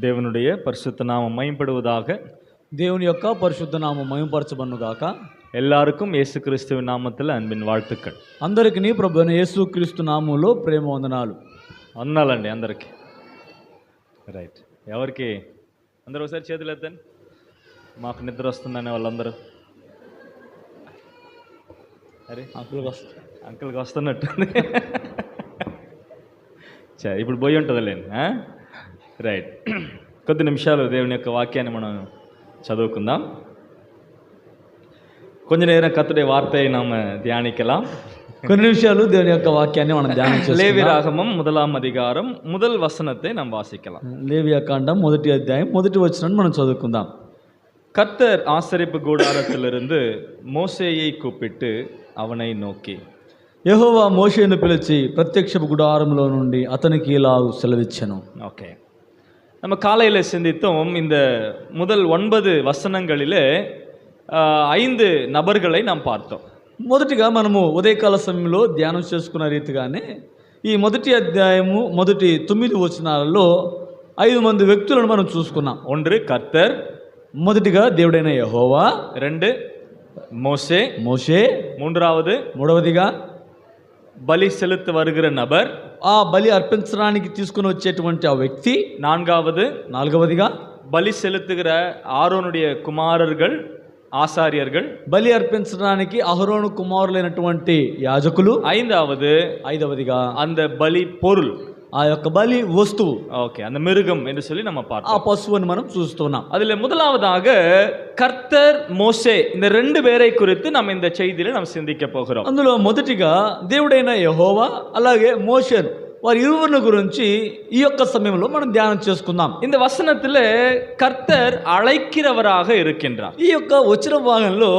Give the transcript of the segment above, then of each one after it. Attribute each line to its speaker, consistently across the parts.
Speaker 1: దేవునుடைய పరిశుద్ధ నామం మహింపడుவதாக.
Speaker 2: దేవుని యొక్క పరిశుద్ధ నామం మహింపరచబడుగాక.
Speaker 1: எல்லாருக்கும் యేసుక్రీస్తుவின் నామத்தில் అన్பிన్ வாழ்த்துக்கள்.
Speaker 2: అందరికీ ప్రభువైన యేసుక్రీస్తు నామములో ప్రేమ వందనాలు.
Speaker 1: వందనాలండి అందరికి. రైట్, ఎవరికి అందరూ ఒకసారి చేతులు ఎత్తండి. మాకు నిద్ర వస్తుందనే వాళ్ళందరూ. అరే అంకుల్కి వస్తున్నట్టు ఇప్పుడు పోయి ఉంటుందిలేండి. రైట్, కొద్ది నిమిషాలు దేవుని యొక్క వాక్యాన్ని మనం చదువుకుందాం. కొంచె நேரம் கர்த்தருடைய வார்த்தையை நாம் தியானிக்கலாம்.
Speaker 2: కొన్ని నిమిషాలు దేవుని యొక్క వాక్యాన్ని మనం ధ్యానం చేద్దాం.
Speaker 1: லேவியராகமம் 1ஆம் அதிகாரம் முதல் வசனத்தை நாம் வாசிக்கலாம்.
Speaker 2: లేవియాకాండం 1వ అధ్యాయం 1వ వచనాన్ని మనం చదువుకుందాం.
Speaker 1: கர்த்தர் ஆசரிப்பு கூடாரத்திலிருந்து மோசேயை கூப்பிட்டு அவனை நோக்கி,
Speaker 2: యెహోవా మోషేను పిలిచి ప్రత్యక్షపు గుడారంలో నుండి అతనికి ఇలా సెలవిచ్చెను.
Speaker 1: ஓகே, நம்ம காலையில் சிந்தித்தோம். இந்த முதல் 9 வசனங்களிலே 5 நபர்களை நாம் பார்த்தோம்.
Speaker 2: మొదటిగా మనము ఉదయకాల సమయంలో ధ్యానం చేసుకున్న రీతిగానే ఈ మొదటి అధ్యాయము మొదటి 9 వచనాలలో 5 మంది వ్యక్తులను మనం చూసుకున్నాం.
Speaker 1: ஒன்று கர்த்தர்,
Speaker 2: మొదటిగా దేవుడైన యెహోవా,
Speaker 1: 2 மோசே,
Speaker 2: మూడవదిగా
Speaker 1: బలి సెలుతు வருகிற நபர்,
Speaker 2: ఆ బలి అర్పించడానికి తీసుకుని వచ్చేటువంటి ఆ వ్యక్తి, నాలుగవదిగా
Speaker 1: బలి సెలుతుகிற ఆరోనుடைய కుమారர்கள் ఆచార్యர்கள்,
Speaker 2: బలి అర్పించడానికి అహరోను కుమారులైనటువంటి యాజకులు, ఐదవదిగా
Speaker 1: அந்த బలి பொருள்,
Speaker 2: ఆ యొక్క బలి వస్తువు,
Speaker 1: ఓకే, அந்த மிருகம் என்று சொல்லி நம்ம பார்த்தோம்.
Speaker 2: ఆ పశువుని మనం చూస్తున్నాం.
Speaker 1: அதில் முதலாவதாக கர்த்தர், மோசே, இந்த 2 பேரை குறித்து நம்ம இந்த செய்தியில நம்ம சிந்திக்க போகிறோம்.
Speaker 2: అందులో మొదటిగా దేవుడైన యెహోవా అలాగే మోషే వారి ఇరువురిని గురించి ఈ యొక్క సమయంలో మనం ధ్యానం చేసుకుందాం.
Speaker 1: இந்த வசனத்துல கர்த்தர் அழைக்கிறவராக இருக்கின்றார்.
Speaker 2: ఈ యొక్క వచ్చిన భాగంలో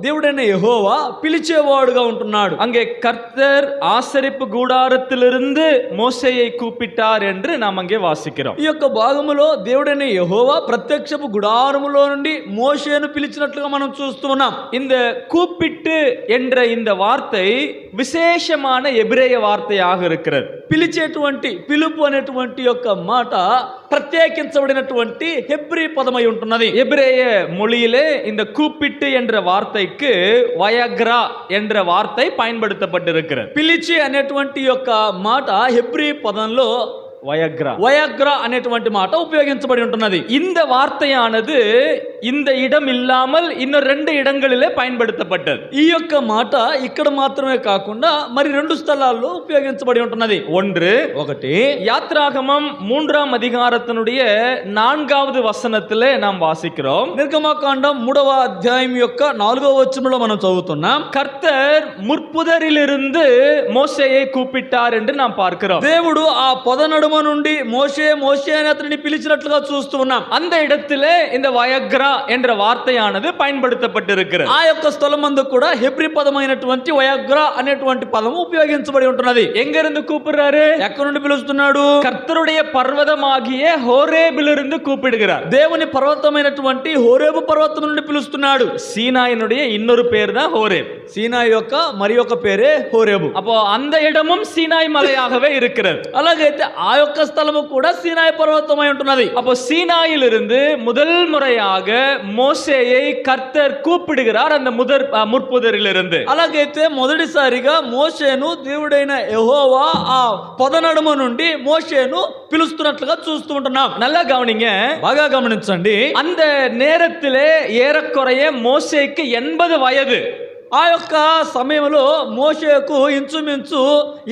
Speaker 2: దేవుడైన యెహోవా పిలిచేవాడుగా ఉంటున్నాడు.
Speaker 1: அங்கே கர்த்தர் ஆசரிப்பு கூடாரத்திலிருந்து மோசேயை கூப்பிட்டார் என்று நாம் அங்கே வாசிக்கிறோம்.
Speaker 2: ఈ యొక్క భాగములో దేవుడైన యెహోవా ప్రత్యక్షపు గుడారములో నుండి మోషేను పిలిచినట్లుగా మనం చూస్తున్నాం.
Speaker 1: இந்த கூப்பிட்டு என்ற இந்த வார்த்தை விசேஷமான எபிரேய வார்த்தையாக இருக்கிறது.
Speaker 2: పిలిచేటువంటి పిలుపు అనేటువంటి యొక్క మాట ప్రత్యేకించబడినటువంటి హెబ్రీ పదమై ఉంటున్నది.
Speaker 1: எபிரேய மொழியிலே இந்த கூப்பிட்டு என்ற வார்த்தைக்கு వయగ్రా என்ற வார்த்தை பயன்படுத்தப்பட்டிருக்கிறது.
Speaker 2: పిలిచి అనేటువంటి యొక్క మాట హెబ్రీ పదంలో వయగ్రా అనేటువంటి మాట ఉపయోగించబడి ఉంటున్నది.
Speaker 1: இந்த వార్తయానது இந்த இடம் இல்லாமல் இன்னும் 2 இடங்களிலே பயன்படுத்தப்பட்டது.
Speaker 2: ఈ యొక్క మాట ఇక్కడ మాత్రమే కాకుండా మరి 2 స్థలాల్లో ఉపయోగించబడి ఉంటున్నది.
Speaker 1: ఒకటి యాత్రాగమం 3ஆம் அதிகாரத்தினுடைய 4வது வசனத்திலே நாம் வாசிக்கிறோம்.
Speaker 2: నిర్గమకాండం 3వ అధ్యాయం యొక్క 4వ వచనంలో మనం చదువుతున్నాం.
Speaker 1: கர்த்தர் முற்புதரிலிருந்து மோசேயை கூப்பிட்டார் என்று நாம் பார்க்கிறோம்.
Speaker 2: దేవుడు ఆ పొదనడుమ నుండి మోషే అని అతనిని పిలిచినట్లుగా చూస్తూ ఉన్నాం.
Speaker 1: அந்த இடத்திலே இந்த వయగ్రా என்ற వార్తయానது பயன்படுத்தப்பட்டிருக்கிறது.
Speaker 2: ఆ యొక్క స్థలమందు కూడా హెబ్రీ పదమైనటువంటి వయగ్రా అనేటువంటి పదము ఉపయోగించబడి ఉంటున్నది.
Speaker 1: எங்கிருந்து கூப்பிடுறாரு?
Speaker 2: ఎక్కడి నుండి పిలుస్తున్నాడు?
Speaker 1: கர்த்தருடைய పర్వతమాగియ హోరేబిలిருந்து கூப்பிடுகிறார்.
Speaker 2: దేవుని పర్వతమైనటువంటి హోరేబు పర్వతం నుండి పిలుస్తున్నాడు.
Speaker 1: சீனாயினுடைய இன்னொரு பேர் தான் ஹோரேப்.
Speaker 2: సీనాయి యొక్క మరి ఒక పేరే హోరేబు.
Speaker 1: அப்போ அந்த இடமும் சீனாய் மலையாகவே இருக்கிறது.
Speaker 2: అలాగైతే ఆ యొక్క స్థలము కూడా సీనాయి పర్వతమై ఉంటున్నది.
Speaker 1: அப்போ சீனாயிலிருந்து முதல் முறையாக மோசேயை கர்த்தர் கூப்பிடுகிறார் அந்த முற்புதரிலிருந்து.
Speaker 2: అలాగైతే మొదటిసారిగా మోషేను దేవుడైన యెహోవా ఆ పొదనడుమ నుండి మోషేను పిలుస్తున్నట్లుగా చూస్తూ ఉంటున్నాం.
Speaker 1: நல்லா கவனிங்க,
Speaker 2: బాగా గమనించండి.
Speaker 1: அந்த நேரத்திலே ஏறக்குறைய மோசேக்கு 80 வயது.
Speaker 2: ఆ యొక్క సమయంలో మోషేకు ఇంచుమించు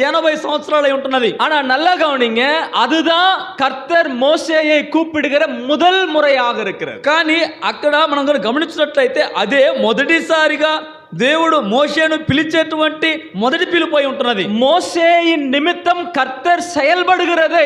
Speaker 2: 80 సంవత్సరాలు ఉంటున్నది.
Speaker 1: ஆனா நல்லா கவனிங்க, அதுதான் கர்த்தர் மோசேயை கூப்பிடுகிற முதல் முறையாக இருக்கிறது.
Speaker 2: కానీ అక్కడ మనం గమనించినట్లయితే అదే మొదటిసారిగా దేవుడు మోషేను పిలిచేటువంటి మొదటి పిలుపై ఉంటున్నది.
Speaker 1: மோசேயின் நிமித்தம் கர்த்தர் செயல்படுகிறதை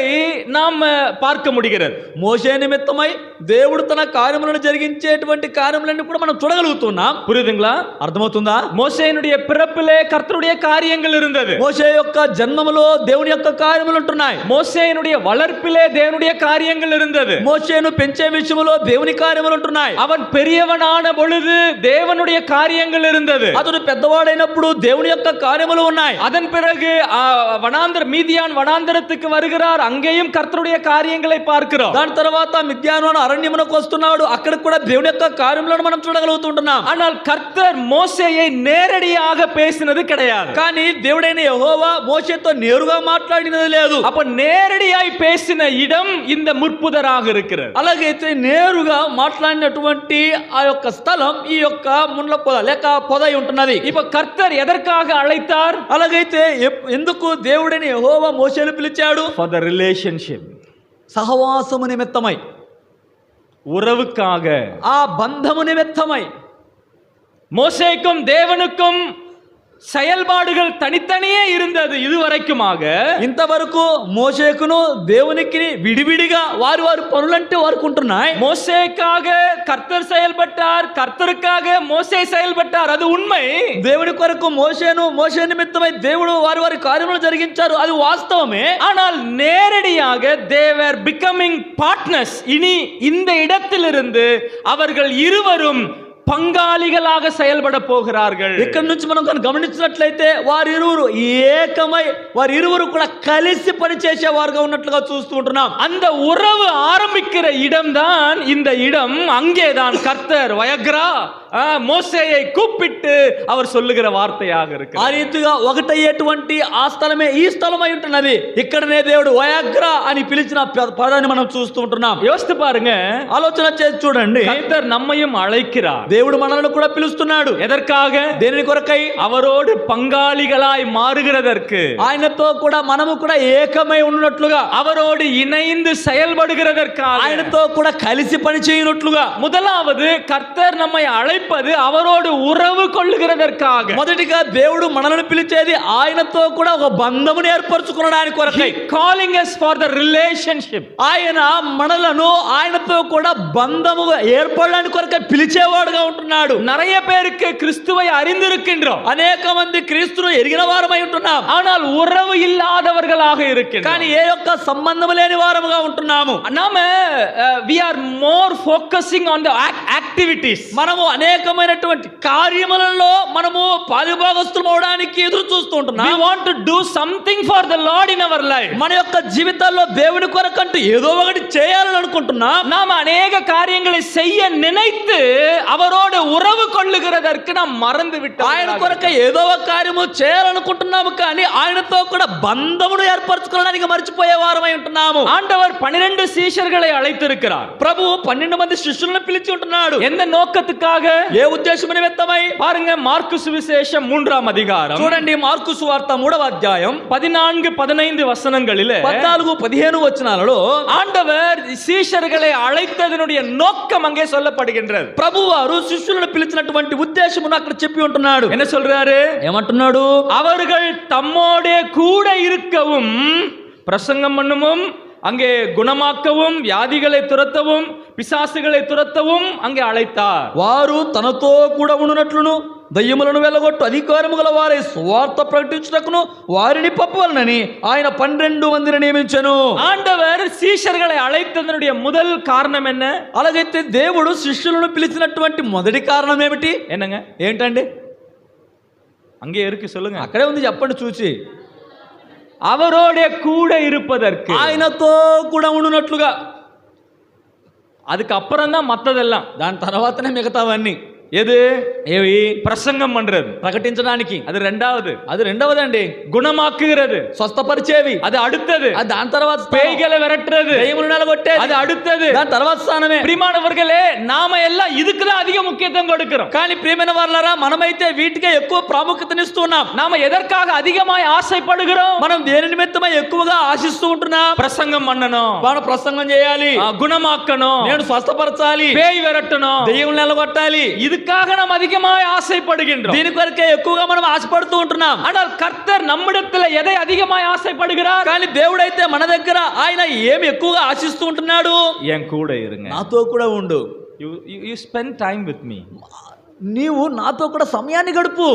Speaker 1: நாம் பார்க்க முடிகிறது.
Speaker 2: మోషే నిమిత్తమై దేవుడు తన కార్యములను జరిగించేటువంటి కార్యములన్నీ కూడా మనం చూడగలుగుతున్నాం.
Speaker 1: புரியுதுங்களா?
Speaker 2: అర్థమవుతుందా?
Speaker 1: மோசேயினுடைய பிறப்பிலே கர்த்தருடைய காரியங்கள் இருந்தது.
Speaker 2: మోషే యొక్క జన్మములో దేవుని యొక్క కార్యములు ఉంటున్నాయి.
Speaker 1: மோசேயினுடைய வளர்ப்பிலே தேவனுடைய காரியங்கள் இருந்தது.
Speaker 2: మోషేను పెంచే విషయంలో దేవుని కార్యములు ఉంటున్నాయి.
Speaker 1: அவன் பெரியவனான பொழுது தேவனுடைய காரியங்கள் இருந்தது.
Speaker 2: అతడు పెద్దవాడైనప్పుడు దేవుని యొక్క కార్యములు ఉన్నాయి.
Speaker 1: அதன் பிறகு மீதியான் வனாந்தரத்துக்கு வருகிறார். அங்கேயும் கர்த்தருடைய காரியங்களை பார்க்கிறோம்.
Speaker 2: దాని తర్వాత మిద్యాను అరణ్యమునకు వస్తున్నాడు. అక్కడ కూడా దేవుని యొక్క కార్యములను మనం చూడగలుగుతుంటున్నాం.
Speaker 1: ஆனால் கர்த்தர் மோசேயை நேரடியாக பேசினது கிடையாது.
Speaker 2: కానీ దేవుడైన యెహోవా మోషేతో నేరుగా మాట్లాడినది లేదు.
Speaker 1: அப்ப நேரடியாய் பேசின இடம் இந்த முற்புதராக இருக்கிறது.
Speaker 2: అలాగైతే నేరుగా మాట్లాడినటువంటి ఆ యొక్క స్థలం ఈ యొక్క ముండ్ల పొద లేక పొదై ఉంటున్నది.
Speaker 1: இப்ப கர்த்தர் எதற்காக அழைத்தார்?
Speaker 2: అలాగైతే ఎందుకు దేవుడైన యెహోవా మోషేను పిలిచాడు?
Speaker 1: For the relationship.
Speaker 2: సహవాసము నిమిత్తమై,
Speaker 1: உறவுக்காக,
Speaker 2: ఆ బంధము నిమిత్తమై.
Speaker 1: மோசேக்கும் தேவனுக்கும் செயல்பாடுகள் தனித்தனியே இருந்தது இதுவரைக்குமாக.
Speaker 2: ఇంతవరకు మోషేకును దేవునికి విడివిడిగా వారి వారి పనులంటే వారికి ఉంటున్నాయి.
Speaker 1: மோசேக்காக கர்த்தர் செயல்பட்டார், கர்த்தருக்காக மோசே செயல்பட்டார், அது உண்மை.
Speaker 2: దేవుని కొరకు మోషే నిమిత్తమై దేవుడు వారి వారి కార్యములు జరిగించారు, అది వాస్తవమే.
Speaker 1: ஆனால் நேரடியாக they were becoming partners. இனி இந்த இடத்திலிருந்து அவர்கள் இருவரும் பங்காளிகளாக செயல்பட போகிறார்கள்.
Speaker 2: ఇక్కడ నుంచి మనం గమనించినట్లయితే వారిరువురు ఏకమై వారిరువురు కూడా కలిసి పనిచేసే వారుగా ఉన్నట్లుగా చూస్తూ ఉంటున్నాం.
Speaker 1: அந்த உறவு ஆரம்பிக்கிற இடம்தான் இந்த இடம். அங்கேதான் கர்த்தர் வயக்ரா மோசேயை கூப்பிட்டு அவர் சொல்லுகிற வார்த்தையாக இருக்கு.
Speaker 2: ఆ రీతిగా ఒకటయ్యేటువంటి ఆ స్థలమే ఈ స్థలమై ఉంటున్నది. ఇక్కడనే దేవుడు వయగ్రా అని పిలిచిన పదాన్ని మనం చూస్తూ ఉంటున్నాం.
Speaker 1: யோசித்து பாருங்க,
Speaker 2: ఆలోచన చేసి చూడండి.
Speaker 1: கர்த்தர் நம்மையும் அழைக்கிறார்.
Speaker 2: దేవుడు మనల్ని కూడా పిలుస్తున్నాడు.
Speaker 1: எதற்காக?
Speaker 2: దేని కొరకై?
Speaker 1: அவரோடு பங்காளிகளாய் மாறுகிறதற்கு,
Speaker 2: ఆయనతో కూడా మనము కూడా ఏకమై ఉన్నట్లుగా,
Speaker 1: அவரோடு இணைந்து செயல்படுகிறதற்காக,
Speaker 2: ఆయనతో కూడా కలిసి పని చేయనట్లుగా.
Speaker 1: முதலாவது கர்த்தர் நம்மை அழைப்பது அவரோடு உறவு கொள்ளுகிறதற்காக.
Speaker 2: మొదటిగా దేవుడు మనల్ని పిలిచేది ఆయనతో కూడా ఒక బంధమును ఏర్పరచుకోవడానికి కొరకై.
Speaker 1: calling us for the relationship.
Speaker 2: ఆయన మనలను ఆయనతో కూడా బంధముగా ఏర్పడడానికి కొరకై పిలిచేవాడుగా ఉంటున్నాడు.
Speaker 1: நிறைய பேருக்கு கிறிஸ்துவை அறிந்திருக்கின்றோம்,
Speaker 2: అనేక మంది క్రీస్తును ఎరిగిన వారమై ఉంటున్నాం.
Speaker 1: ஆனால் உறவு இல்லாதவர்களாக இருக்கின்றோம்.
Speaker 2: కానీ ఏ యొక్క సంబంధం లేని వారముగా ఉంటున్నాము.
Speaker 1: நாம we are more focusing on the activities.
Speaker 2: మనము అనేకమైనటువంటి కార్యములలో మనము పాలుభాగస్తులు అవడానికి ఎదురు చూస్తూ ఉంటున్నాం.
Speaker 1: We want to do something for the Lord in our life.
Speaker 2: మన యొక్క జీవితాల్లో దేవుని కొరకంటూ ఏదో ఒకటి చేయాలని అనుకుంటున్నాం.
Speaker 1: நாம் அநேக காரியங்களை செய்ய நினைத்து அவரோடு உறவு கொள்ளுகிறதற்கு நாம் மறந்து விட்டோம்.
Speaker 2: ఆయన కొరకు ఏదో ఒక కార్యము చేయాలనుకుంటున్నాము, కానీ ఆయనతో కూడా బంధమును ఏర్పరచుకోవడానికి మర్చిపోయే వారమై ఉంటున్నాము.
Speaker 1: ஆண்டவர் 12 சீஷர்களை அழைத்திருக்கிறார்.
Speaker 2: ప్రభు 12 మంది శిష్యులను పిలిచి ఉంటున్నాడు.
Speaker 1: எந்த நோக்கத்துக்காக?
Speaker 2: ఏ ఉద్దేశం నిమిత్తమై?
Speaker 1: பாருங்க, మార్కు సువిశేషం 3వ அதிகாரம்.
Speaker 2: చూడండి, మార్కు సువార్త 3వ అధ్యాయం
Speaker 1: 14-15 வசனங்களிலே
Speaker 2: 14-15 వచనాలలో
Speaker 1: ஆண்டவர் சீஷர்களை அழைத்ததனுடைய நோக்கம் அங்கே சொல்லப்படுகின்றது.
Speaker 2: ప్రభు వారు శిష్యులను పిలిచినటువంటి ఉద్దేశమును అక్కడ చెప్పి ఉంటున్నాడు.
Speaker 1: என்ன சொல்றாரு?
Speaker 2: ఏమంటున్నాడు?
Speaker 1: அவர்கள் தம்மோடே கூட இருக்கவும், பிரசங்கம் பண்ணவும், அங்கே குணமாக்கவும், வியாதிகளை துரத்தவும், பிசாசுகளை துரத்தவும் அங்கே அழைத்தார்.
Speaker 2: వారు తనతో కూడా ఉండునట్లును, దయ్యములను వెళ్ళగొట్టు అధికారము గల వారే సువార్త ప్రకటించుటకును వారిని పంపవలనని ఆయన 12 మందిని నియమించెను.
Speaker 1: ஆண்டவர் சீஷர்களை அழைத்ததனுடைய முதல் காரணம் என்ன?
Speaker 2: అలాగైతే దేవుడు శిష్యులను పిలిచినటువంటి మొదటి కారణం ఏమిటి?
Speaker 1: என்னங்க?
Speaker 2: ఏంటండి?
Speaker 1: அங்கே இருக்கு, சொல்லுங்க.
Speaker 2: అక్కడే ఉంది, చెప్పండి చూసి.
Speaker 1: அவரோட கூட இருப்பதற்கு,
Speaker 2: ఆయనతో కూడా ఉండునట్లుగా.
Speaker 1: அதுக்கு அப்புறம் தான் மத்ததெல்லாம்.
Speaker 2: దాని తర్వాతనే మిగతావన్నీ.
Speaker 1: எது?
Speaker 2: ఏవి?
Speaker 1: பிரசங்கம் பண்றது,
Speaker 2: ప్రకటించడానికి.
Speaker 1: அது ரெண்டாவது.
Speaker 2: అది రెండవదండి.
Speaker 1: குணமாக்குகிறது,
Speaker 2: స్వస్థపరిచేవి.
Speaker 1: அது அடுத்தது.
Speaker 2: అది దాని తర్వాత.
Speaker 1: பேய்களை விரட்டுறது,
Speaker 2: దయ్యములను నిలగొట్టేది.
Speaker 1: அது அடுத்தது.
Speaker 2: దాని తర్వాత స్థానమే.
Speaker 1: பிரியமானவர்களே, நாம எல்லாம் இதுக்கு தான் அதிக முக்கியத்துவம் கொடுக்கிறோம்.
Speaker 2: కానీ ప్రియమైన వారలారా, మనమైతే వీటికే ఎక్కువ ప్రాముఖ్యతనిస్తున్నాం.
Speaker 1: நாம எதற்காக அதிகமாய் ஆசைப்படுகிறோம்?
Speaker 2: మనం దేని నిమిత్తమై ఎక్కువగా ఆశిస్తూ ఉంటున్నాం?
Speaker 1: பிரசங்கம் பண்ணணும்,
Speaker 2: మనం ప్రసంగం చేయాలి,
Speaker 1: குணமாக்கணும்,
Speaker 2: నేను స్వస్థపరచాలి,
Speaker 1: பேய் விரட்டணும்,
Speaker 2: దయ్యములను నిలగొట్టాలి.
Speaker 1: இதுக்கு இதுக்காக நாம் அதிகமாய் ஆசைப்படுகின்றோம்.
Speaker 2: దీని కొరకే ఎక్కువగా మనం ఆశపడుతూ ఉంటున్నాం.
Speaker 1: ஆனால் கர்த்தர் நம்மிடத்தில் எதை அதிகமாய் ஆசைப்படுகிறார்?
Speaker 2: కానీ దేవుడైతే మన దగ్గర ఆయన ఏమి ఎక్కువగా ఆశిస్తూ ఉంటున్నాడు?
Speaker 1: என் கூட இருங்க.
Speaker 2: నాతో కూడా ఉండు.
Speaker 1: You spend time with me.
Speaker 2: నీవు నాతో కూడా సమయాన్ని గడుపు.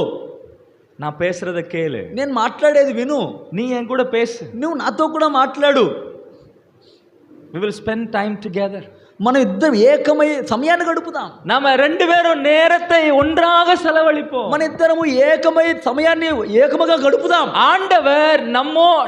Speaker 1: நான் பேசுறத கேளு.
Speaker 2: నేను మాట్లాడేది విను.
Speaker 1: நீ என் கூட பேசு.
Speaker 2: నువ్వు నాతో కూడా మాట్లాడు.
Speaker 1: We will spend time together.
Speaker 2: మనం ఇద్దరం ఏకమై సమయాన్ని గడుపుదాం.
Speaker 1: நாம ரெண்டு பேரும் நேரத்தை ஒன்றாக செலவழிப்போம்.
Speaker 2: మన ఇద్దరము ఏకమై సమయాన్ని ఏకముగా గడుపుదాం.
Speaker 1: ஆண்டவர்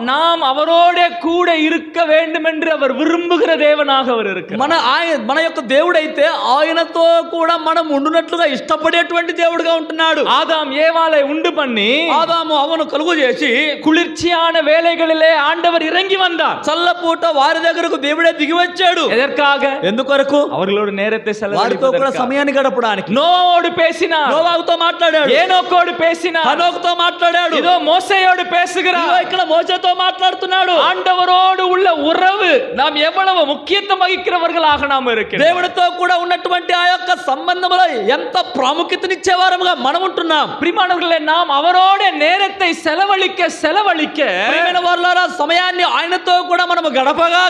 Speaker 1: நாம் அவரோட கூட இருக்க வேண்டும் என்று அவர் விரும்புகிற தேவனாக அவர் இருக்கிறார்.
Speaker 2: మన యొక్క దేవుడైతే ఆయనతో కూడా మనం ఉండునట్లుగా ఇష్టపడేటువంటి దేవుడుగా ఉంటున్నాడు.
Speaker 1: ஆதாம் ஏவாளை உண்டு பண்ணி
Speaker 2: ఆదాము అవను కలుగు చేసి
Speaker 1: குளிர்ச்சியான வேளைகளிலே ஆண்டவர் இறங்கி வந்தார்.
Speaker 2: చల్లపూట వారి దగ్గరకు దేవుడే దిగి వచ్చాడు.
Speaker 1: எதற்காக?
Speaker 2: ఎందుకొరకు?
Speaker 1: அவர்களோடு நேரத்தை
Speaker 2: వారితో కూడా సమయాన్ని గడపడానికి.
Speaker 1: నోవాతో பேசினார்.
Speaker 2: నోవాతో మాట్లాడాడు.
Speaker 1: ఏనోకోడు பேசினார்.
Speaker 2: హనోకుతో మాట్లాడాడు.
Speaker 1: இதோ மோசேயோடு பேசுகிறார்.
Speaker 2: ఇక్కడ మోసేతో మాట్లాడుతున్నాడు.
Speaker 1: ஆண்டவரோடு உள்ள உறவு நாம் எவ்வளவு முக்கியத்துவம் வகிக்கிறவர்களாக நாம் இருக்கிறோம்.
Speaker 2: దేవుడితో కూడా ఉన్నటువంటి ఆ యొక్క సంబంధంలో ఎంత ప్రాముఖ్యతనిచ్చేవారముగా మనం ఉంటున్నాం.
Speaker 1: ప్రియమానవர்களே, நாம் அவரோட நேரத்தை செலவழிக்க
Speaker 2: ప్రియమైన వారలారా, సమయాన్ని ఆయనతో కూడా మనం గడపగా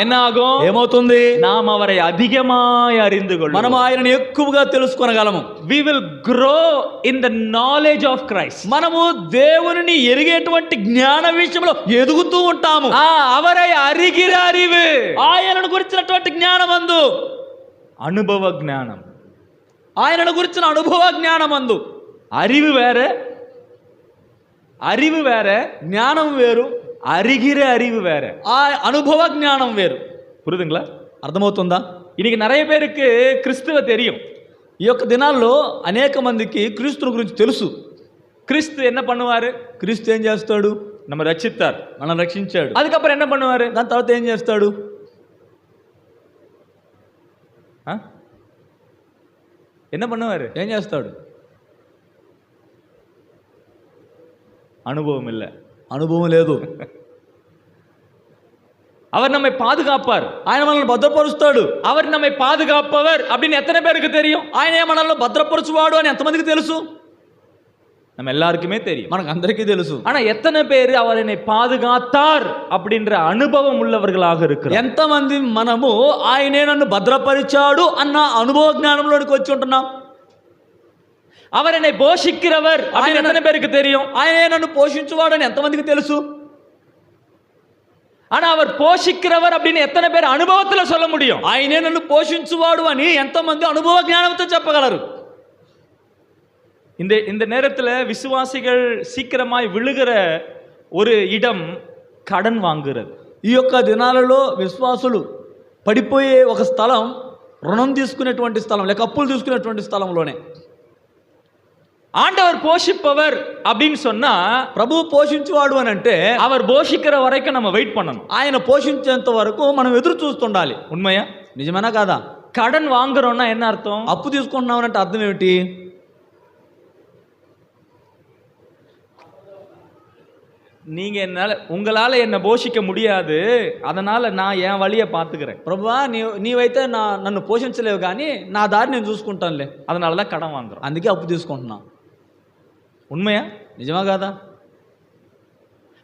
Speaker 1: என்ன ஆகும்?
Speaker 2: ఏమవుతుంది?
Speaker 1: நாம் அவரை அதிகமாய் அறிந்து கொள்வோம்.
Speaker 2: మనం ఆయనను ఎక్కువగా తెలుసుకోగలము.
Speaker 1: We will grow in the knowledge of Christ.
Speaker 2: మనము దేవునిని ఎరిగేటువంటి జ్ఞాన విషయంలో ఎదుగుతూ ఉంటాము.
Speaker 1: அவரை அறிகிற அறிவு,
Speaker 2: ఆయనను గురించినటువంటి జ్ఞానమందు
Speaker 1: அனுபவ ஞானம்.
Speaker 2: ఆయనను గురించిన అనుభవ జ్ఞానమందు.
Speaker 1: அறிவு வேற,
Speaker 2: జ్ఞానం వేరు.
Speaker 1: அறிகிற அறிவு வேற.
Speaker 2: ఆ అనుభవ జ్ఞానం వేరు.
Speaker 1: புரியுதுங்களா?
Speaker 2: అర్థమవుతుందా?
Speaker 1: இன்னைக்கு நிறைய பேருக்கு கிறிஸ்துவ தெரியும்.
Speaker 2: ఈ యొక్క దినాల్లో అనేక మందికి క్రీస్తుని గురించి తెలుసు.
Speaker 1: கிறிஸ்து என்ன பண்ணுவாரு?
Speaker 2: క్రీస్తు ఏం చేస్తాడు?
Speaker 1: நம்ம ரட்சித்தார்,
Speaker 2: మనం రక్షించాడు.
Speaker 1: அதுக்கப்புறம் என்ன பண்ணுவாரு?
Speaker 2: దాని తర్వాత ఏం చేస్తాడు?
Speaker 1: என்ன பண்ணுவாரு?
Speaker 2: ఏం చేస్తాడు?
Speaker 1: அனுபவம் இல்லை,
Speaker 2: అనుభవం లేదు.
Speaker 1: அவர் நம்மை பாதுகாப்பார்.
Speaker 2: ఆయన మనల్ని భద్రపరుస్తాడు.
Speaker 1: அவர் நம்மை பாதுகாப்பவர் அப்படின்னு எத்தனை பேருக்கு தெரியும்?
Speaker 2: ఆయన మనల్ని భద్రపరచువాడు అని ఎంతమందికి తెలుసు?
Speaker 1: நம்ம எல்லாருக்குமே தெரியும்,
Speaker 2: మనకు అందరికీ తెలుసు.
Speaker 1: ஆனா எத்தனை பேர் அவர் என்னை பாதுகாத்தார் அப்படின்ற அனுபவம் உள்ளவர்களாக இருக்கிறார்?
Speaker 2: ఎంతమంది మనము ఆయనే నన్ను భద్రపరిచాడు అన్న అనుభవ జ్ఞానంలోనికి వచ్చి ఉంటున్నాం?
Speaker 1: அவர் என்னை போஷிக்கிறவர் அப்படின்னு எத்தனை பேருக்கு தெரியும்?
Speaker 2: ఆయనే నన్ను పోషించువాడు అని ఎంతమందికి తెలుసు?
Speaker 1: ஆனா அவர் போஷிக்கிறவர் அப்படின்னு எத்தனை பேர் அனுபவத்துல சொல்ல முடியும்?
Speaker 2: ఆయనే నన్ను పోషించువాడు అని ఎంతమంది అనుభవ జ్ఞానంతో చెప్పగలరు?
Speaker 1: இந்த நேரத்தில் விசுவாசிகள் சீக்கிரமாய் விழுகிற ஒரு இடம் கடன் வாங்குறது.
Speaker 2: ఈ యొక్క దినాలలో విశ్వాసులు పడిపోయే ఒక స్థలం రుణం తీసుకునేటువంటి స్థలం, లేక అప్పులు తీసుకునేటువంటి స్థలంలోనే.
Speaker 1: ஆண்டவர் போஷிப்பவர் அப்படின்னு சொன்னா,
Speaker 2: ప్రభు పోషించువాడు అని అంటే
Speaker 1: அவர் போஷிக்கிற வரைக்கும் நம்ம வெயிட் பண்ணணும்.
Speaker 2: ఆయన పోషించేంత వరకు మనం ఎదురు చూస్తుండాలి.
Speaker 1: உண்மையா?
Speaker 2: నిజమేనా కాదా?
Speaker 1: கடன் வாங்குறோம்னா என்ன అర్థం?
Speaker 2: అప్పు తీసుకుంటున్నాం అంటే అర్థం ఏమిటి?
Speaker 1: நீங்க உங்களால என்ன போஷிக்க முடியாது, அதனால நான் என் வழியை பார்த்துக்கிறேன்.
Speaker 2: ప్రభువా, నీవైతే నన్ను పోషించలేవు, కానీ నా దారి నేను చూసుకుంటానులే,
Speaker 1: அதனால தான் கடன் வாங்குறோம்.
Speaker 2: అందుకే అప్పు తీసుకుంటున్నా.
Speaker 1: உண்மையா?
Speaker 2: నిజమా కాదా?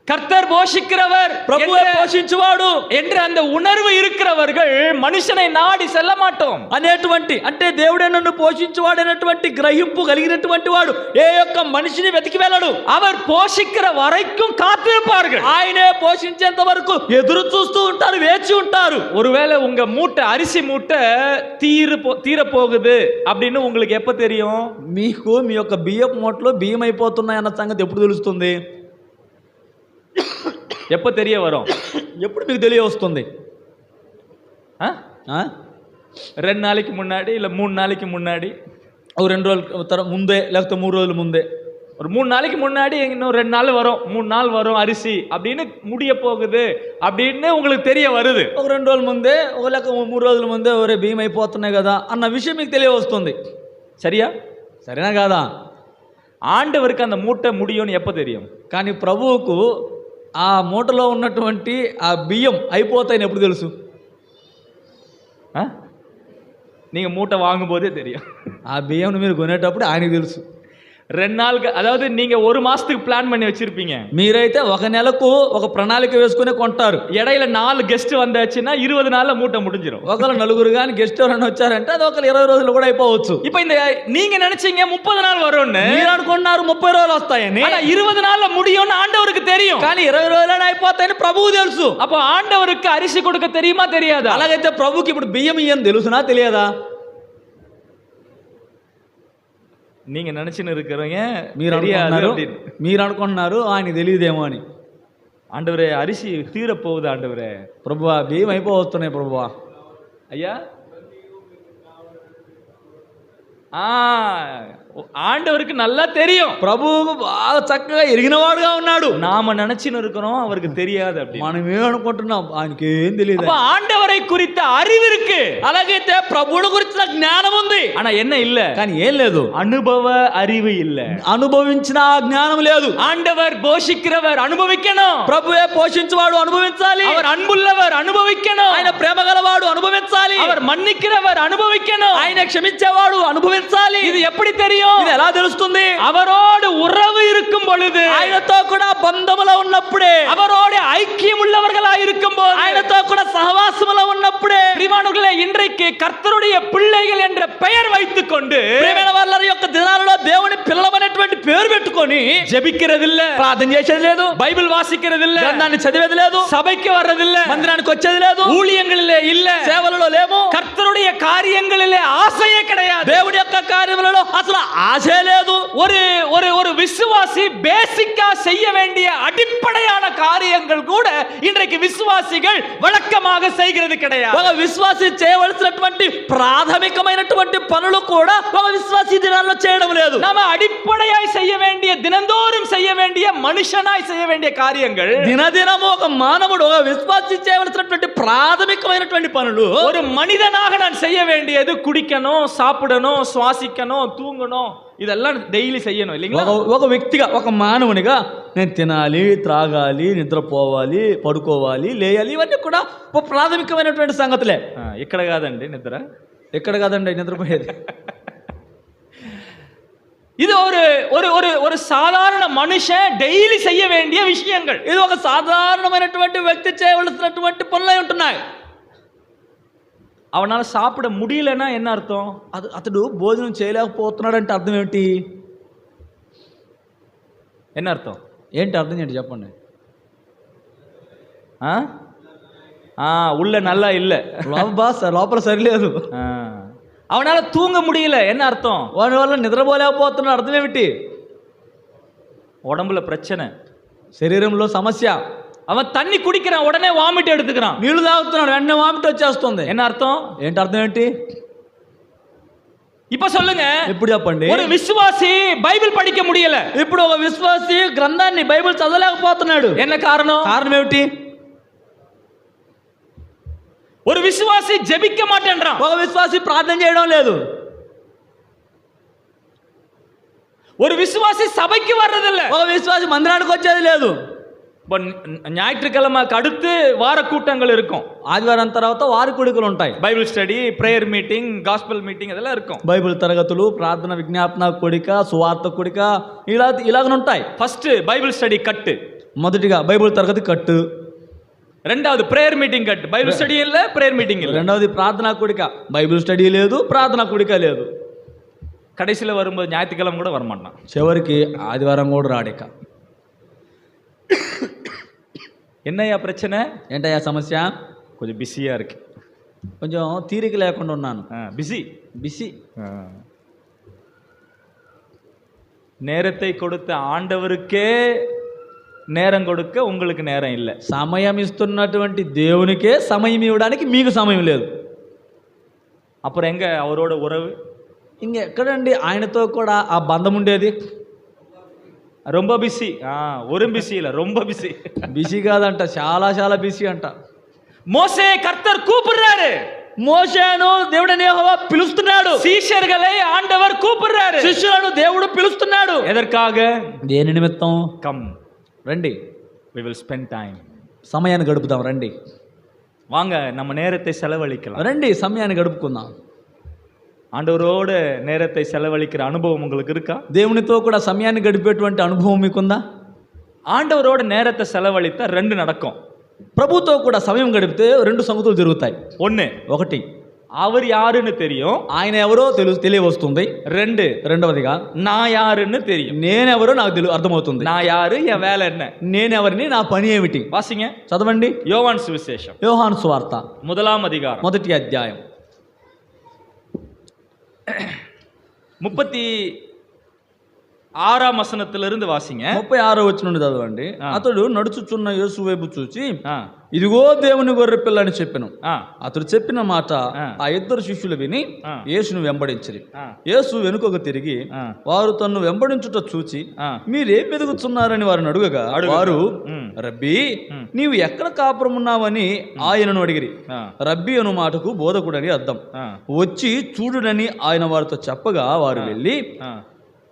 Speaker 1: கர்த்தர் போஷிக்கிறவர்,
Speaker 2: ప్రభువే పోషించువాడు
Speaker 1: என்று அந்த உணர்வு இருக்கிறவர்கள் மனுஷனை நாடி செல்ல மாட்டோம்.
Speaker 2: అనేటువంటి అంటే దేవుడే నన్ను పోషించువాడు అనేటువంటి గ్రహింపు కలిగినటువంటి వాడు ఏ యొక్క మనిషిని వెతికి వెళ్ళడు.
Speaker 1: அவர் போஷிக்கிற வரைக்கும் காத்திருப்பார்கள்.
Speaker 2: ఆయనే పోషించేంత వరకు ఎదురు చూస్తూ ఉంటారు, వేచి ఉంటారు.
Speaker 1: ஒருவேளை உங்க மூட்டை, அரிசி மூட்டை தீர போகுது அப்படின்னு உங்களுக்கு எப்ப தெரியும்?
Speaker 2: మీకు మీ యొక్క బియ్యపు మూటలో బియ్యం అయిపోతున్నాయన్న సంగతి ఎప్పుడు తెలుస్తుంది?
Speaker 1: எப்ப தெரிய வரும்?
Speaker 2: ఎప్పుడు మీకు తెలియ వస్తుంది?
Speaker 1: 2 நாளைக்கு முன்னாடி, இல்ல 3 நாளைக்கு முன்னாடி,
Speaker 2: ఒక 2 రోజుల ముందే, లేకపోతే 3 రోజుల ముందే,
Speaker 1: ஒரு 3 நாளைக்கு முன்னாடி இன்னும் 2 நாள் வரும், 3 நாள் வரும் அரிசி அப்படின்னு முடிய போகுது அப்படின்னு உங்களுக்கு தெரிய வருது.
Speaker 2: ఒక 2 రోజుల ముందే, ఒక లేక 3 రోజుల ముందే ఒరే బియ్యం అయిపోతున్నాయి కదా అన్న విషయం మీకు తెలియ వస్తుంది.
Speaker 1: சரியா?
Speaker 2: సరేనా కాదా?
Speaker 1: ஆண்டவருக்கு அந்த மூட்டை முடியும்னு எப்ப தெரியும்?
Speaker 2: కానీ ప్రభువుకు ఆ మూటలో ఉన్నటువంటి ఆ బియ్యం అయిపోతాయని ఎప్పుడు తెలుసు?
Speaker 1: நீங்க மூட்டை வாங்கும் போதே தெரியும்.
Speaker 2: ఆ బియ్యం మీరు కొనేటప్పుడు ఆయనకు తెలుసు.
Speaker 1: 2 நாளுக்கு, அதாவது நீங்க 1 மாசத்துக்கு பிளான் பண்ணி வச்சிருப்பீங்க.
Speaker 2: మీరైతే ఒక నెలకు ఒక ప్రణాళిక వేసుకుని కొంటారు.
Speaker 1: இடையில 4 கெஸ்ட் வந்தாச்சுன்னா 20 நாள்ல மூட்டை முடிஞ்சிரும்.
Speaker 2: ఒకళ్ళు నలుగురు కానీ గెస్ట్ ఎవరైనా వచ్చారంటే అది ఒక 20 రోజులు కూడా అయిపోవచ్చు.
Speaker 1: இப்போ இந்த நீங்க நினைச்சீங்க 30 நாள் வரும்னு,
Speaker 2: మీరు అనుకున్నారు 30 రోజులు వస్తాయని.
Speaker 1: ஆனா 20 நாள்ல முடியும்னு ஆண்டவருக்கு தெரியும்.
Speaker 2: కానీ 20 రోజులు అయిపోతాయని ప్రభువు తెలుసు.
Speaker 1: அப்போ ஆண்டவருக்கு அரிசி கொடுக்க தெரியுமா தெரியாதா?
Speaker 2: అలాగైతే ప్రభుకి ఇప్పుడు బియ్యం ఇయ్యని తెలుసునా తెలియదా?
Speaker 1: நீங்க நினைச்சுன்னு இருக்கிறீங்க
Speaker 2: మీరు అనుకుంటున్నారు ఆయనకి తెలియదేమో అని.
Speaker 1: ஆண்டவரே அரிசி தீரப்போகுது ஆண்டவரே.
Speaker 2: ప్రభువా బియ్యం అయిపోతున్నాయి ప్రభువా.
Speaker 1: ஐயா ஆண்டவருக்கு நல்லா தெரியும்.
Speaker 2: ప్రభువుకు బాగా చక్కగా ఎరిగినవాడుగా ఉన్నాడు.
Speaker 1: நாம நினைச்சுன்னு இருக்கிறோம், அவருக்கு தெரியாது. அப்படி
Speaker 2: మనం ఏమనుకుంటున్నాం ఆయనకి ఏం తెలియదు.
Speaker 1: அப்ப ఆండవரை குறித்த அறிவு இருக்கு,
Speaker 2: అలాగైతే ప్రభువుని గురించిన జ్ఞానం ఉంది.
Speaker 1: ஆனா என்ன இல்ல?
Speaker 2: కానీ ఏం లేదు,
Speaker 1: அனுபவ அறிவு இல்ல.
Speaker 2: అనుభవించిన జ్ఞానం లేదు.
Speaker 1: ஆண்டவர் போஷிக்கிறவர் அனுபவிக்கணும்.
Speaker 2: ప్రభువే పోషించువాడు అనుభవించాలి.
Speaker 1: அவர் அன்புள்ளவர் அனுபவிக்கணும்.
Speaker 2: ఆయన ప్రేమ గలవాడు అనుభవించాలి.
Speaker 1: அவர் మన్నిக்கிறவர் అనుభవిக்கணும்.
Speaker 2: ఆయన క్షమించేవాడు అనుభవించాలి.
Speaker 1: இது எப்படி தெரியும்?
Speaker 2: ఇది ఎలా తెలుస్తుంది?
Speaker 1: அவரோடு உறவு இருக்கும் பொழுது,
Speaker 2: ఆయనతో కూడా బంధములో ఉన్నప్పుడే,
Speaker 1: அவரோடு ஐக்கியம் உள்ளவர்களாய் இருக்கும்போது,
Speaker 2: ఆయనతో కూడా సహవాసములో ఉన్నప్పుడే.
Speaker 1: பிரியமானவர்களே, இன்றைக்கு கர்த்தருடைய பிள்ளைகள் என்ற பெயர் வைத்துக் கொண்டு
Speaker 2: ప్రియమైన వాళ్ళ యొక్క దినాలలో దేవుని పిల్లలమైనటువంటి పేరు పెట్టుకొని
Speaker 1: ஜெபிக்கிறது இல்ல,
Speaker 2: ప్రార్థన చేసేది లేదు,
Speaker 1: బైబిల్ వాసిக்கிறது இல்ல,
Speaker 2: గ్రంథాన్ని చదివేది లేదు,
Speaker 1: சபைக்கு வர்றது இல்ல,
Speaker 2: మందిరానికి వచ్చేది లేదు,
Speaker 1: ஊழியங்களிலே இல்ல,
Speaker 2: సేవలలో లేము,
Speaker 1: கர்த்தருடைய காரியங்களிலே ஆசையே கிடையாது.
Speaker 2: దేవుడి యొక్క కార్యములలో అసలు ఆశే లేదు.
Speaker 1: ஒரு ஒரு ஒரு விசுவாசி பேசிக்கா செய்ய வேண்டிய அடிப்படையான காரியங்கள் கூட இன்றைக்கு விசுவாசிகள் வழக்கமாக செய்கிறது கிடையாது.
Speaker 2: ఒక విశ్వాసి చేయవలసినటువంటి ప్రాథమికమైనటువంటి పనులు కూడా ఒక విశ్వాసి దినాల్లో చేయడం లేదు.
Speaker 1: நாம அடிப்படையாய் செய்ய வேண்டிய, தினந்தோறும் செய்ய வேண்டிய, மனுஷனாய் செய்ய வேண்டிய காரியங்கள்,
Speaker 2: దినదినము ఒక మానవుడు ఒక విశ్వాసి చేయవలసినటువంటి ప్రాథమికమైనటువంటి పనులు,
Speaker 1: ஒரு மனிதனாக நான் செய்ய வேண்டியது குடிக்கணும், சாப்பிடணும், சுவாசிக்கணும், தூங்கணும், இதெல்லாம் டெய்லி செய்யணும் இல்லைங்களா?
Speaker 2: ఒక వ్యక్తిగా ఒక మానవునిగా నేను తినాలి, త్రాగాలి, నిద్రపోవాలి, పడుకోవాలి, లేయాలి, ఇవన్నీ కూడా ఒక ప్రాథమికమైనటువంటి సంగతులే.
Speaker 1: ఇక్కడ కాదండి నిద్ర,
Speaker 2: ఎక్కడ కాదండి నిద్రపోయేది.
Speaker 1: இது ஒரு ஒரு ஒரு ஒரு சாதாரண மனுஷன் டெய்லி செய்ய வேண்டிய விஷயங்கள்.
Speaker 2: ఇది ఒక సాధారణమైనటువంటి వ్యక్తి చేయవలసినటువంటి పనులై ఉంటున్నాయి.
Speaker 1: அவனால சாப்பிட முடியலன்னா என்ன அர்த்தம்?
Speaker 2: అతడు భోజనం చేయలేకపోతున్నాడంటే అర్థం ఏమిటి?
Speaker 1: என்ன அர்த்தம்?
Speaker 2: ఏంటి అర్థం ఏంటి చెప్పండి.
Speaker 1: உள்ள நல்லா இல்ல,
Speaker 2: లోపల సరిలేదు.
Speaker 1: அவனால தூங்க முடியல, என்ன அர்த்தம்?
Speaker 2: వాడి వల్ల నిద్రపోలేకపోతున్నాడు, అర్థం ఏమిటి?
Speaker 1: உடம்புல பிரச்சனை,
Speaker 2: శరీరంలో సమస్య.
Speaker 1: அவன் தண்ணி குடிக்கிறான், உடனே வாமிட் எடுத்துக்கிறான்,
Speaker 2: నీళ్లు తాగుతున్నాడు, వెంటనే వామిట్ వచ్చేస్తుంది.
Speaker 1: என்ன అర్థం?
Speaker 2: ఏంటి అర్థం ఏంటి?
Speaker 1: இப்ப சொல்லுங்க,
Speaker 2: ఇప్పుడు చెప్పండి.
Speaker 1: ஒரு விசுவாசி பைபிள் படிக்க முடியல,
Speaker 2: ఇప్పుడు ఒక విశ్వాసి గ్రంథాన్ని బైబిల్ చదవలేకపోతున్నాడు,
Speaker 1: என்ன காரணம்?
Speaker 2: కారణం ఏమిటి?
Speaker 1: ஒரு விசுவாசி ஜெபிக்க மாட்டேன்றான்,
Speaker 2: ఒక విశ్వాసి ప్రార్థన చేయడం లేదు,
Speaker 1: ஒரு விசுவாசி சபைக்கு வர்றதில்ல,
Speaker 2: ఒక విశ్వాసి మందిరానికి వచ్చేది లేదు.
Speaker 1: ஞாயிற்றுக்கிழமைக்கு அடுத்து வார கூட்டங்கள் இருக்கும்,
Speaker 2: ఆదివారం తర్వాత వారి కూడికలు ఉంటాయి,
Speaker 1: Bible study, prayer meeting, gospel meeting அதெல்லாம் இருக்கும்,
Speaker 2: బైబిల్ తరగతులు, ప్రార్థన విజ్ఞాపన కూడిక, సువార్త కూడిక, ఇలాగనుంటాయి.
Speaker 1: ఫస్ట్ బైబిల్ స్టడీ కట్,
Speaker 2: మొదటిగా బైబిల్ తరగతి కట్టు,
Speaker 1: రెండవది prayer meeting cut, Bible study இல்ல, ప్రేయర్ మీటింగ్ இல்ல,
Speaker 2: రెండవది ప్రార్థనా కూడిక, బైబిల్ స్టడీ లేదు, ప్రార్థనా కూడిక లేదు,
Speaker 1: கடைசியில் வரும்போது ஞாயிற்றுக்கிழமை கூட வரமாட்டான்,
Speaker 2: చివరికి ఆదివారం కూడా రాడిక.
Speaker 1: என்னையா பிரச்சனை?
Speaker 2: ఏంటయ్యా సమస్య?
Speaker 1: కొంచెం బిజీயா இருக்கு,
Speaker 2: కొంచెం తీరిక లేకుండా ఉన్నాను.
Speaker 1: பிஸி. நேரத்தை கொடுத்த ஆண்டவருக்கே நேரம் கொடுக்க உங்களுக்கு நேரம் இல்லை.
Speaker 2: సమయం ఇస్తున్నటువంటి దేవునికే సమయం ఇవ్వడానికి మీకు సమయం లేదు.
Speaker 1: அப்புறம் எங்க அவரோட உறவு?
Speaker 2: ఇంకెక్కడండి ఆయనతో కూడా ఆ బంధం ఉండేది?
Speaker 1: ரொம்ப బిజీ, ஒரு బిజీ இல்ல, ரொம்ப బిజీ.
Speaker 2: బిజీ కాదంట, చాలా చాలా బిజీ అంట.
Speaker 1: మోసే కర్తర్ కూపుర్రారు,
Speaker 2: మోషేను దేవుడని యెహోవా పిలుస్తున్నాడు,
Speaker 1: శిష్యుర్களை ఆండవర్ కూపుర్రారు,
Speaker 2: శిష్యులను దేవుడు పిలుస్తున్నాడు.
Speaker 1: ఎదర్కాగ?
Speaker 2: దేని నిమిత్తం?
Speaker 1: కమ్,
Speaker 2: రండి,
Speaker 1: we will spend time,
Speaker 2: సమయాన్ని గడుపుదాం, రండి,
Speaker 1: வாங்க நம்ம நேரத்தை செலவழிக்கலாம்,
Speaker 2: రండి సమయాన్ని గడుపుకుందాం.
Speaker 1: ఆండవరోడ నేరத்தை செலவழிக்கிற అనుభవం உங்களுக்கு இருக்கா?
Speaker 2: దేవునితో కూడా సమయాన్ని గడిపేటువంటి అనుభవం మీకుందా?
Speaker 1: ஆண்டவரோட நேரத்தை செலவழித்தா ரெண்டு நடக்கும்.
Speaker 2: ప్రభుతో కూడా సమయం గడిపితే రెండు సంగతులు జరుగుతాయి.
Speaker 1: ஒன்று,
Speaker 2: ఒకటి,
Speaker 1: அவர் யாருன்னு தெரியும்.
Speaker 2: ఆయన ఎవరో తెలియవస్తుంది. రెండవదిగా
Speaker 1: నా యారుன்னு தெரியும்.
Speaker 2: నేనెవరో నాకు అర్థమవుతుంది.
Speaker 1: నా యారు, என் வேலை என்ன,
Speaker 2: నేనెవరిని, నా పని ఏమిటి.
Speaker 1: வாசிங்க,
Speaker 2: చదవండి.
Speaker 1: யோவான் சுவிசேஷம்
Speaker 2: యోహాను సువార్త
Speaker 1: 1 அதிகாரம்
Speaker 2: 1వ అధ్యాయం
Speaker 1: 36 వచనத்திலிருந்து వాసిங்க.
Speaker 2: 36వ వచనం నుండి చదవండి. అతడు నడుచుచున్న యేసు వైపు చూచి,
Speaker 1: ఆ,
Speaker 2: ఇదిగో దేవుని గొర్రె పిల్ల అని చెప్పెను.
Speaker 1: ఆ,
Speaker 2: అతడు చెప్పిన మాట ఆ ఇద్దరు శిష్యులు విని యేసును వెంబడించిరి. యేసు వెనుకకు తిరిగి వారు తన్ను వెంబడించుట చూచి, మీరేం వెతుకుతున్నారని వారిని అడుగగా వారు, రబ్బీ, నీవు ఎక్కడ కాపురం ఉన్నావని ఆయనను అడిగిరి. రబ్బీ అను మాటకు బోధకుడని అర్థం. వచ్చి చూడుడని ఆయన వారితో చెప్పగా వారు వెళ్ళి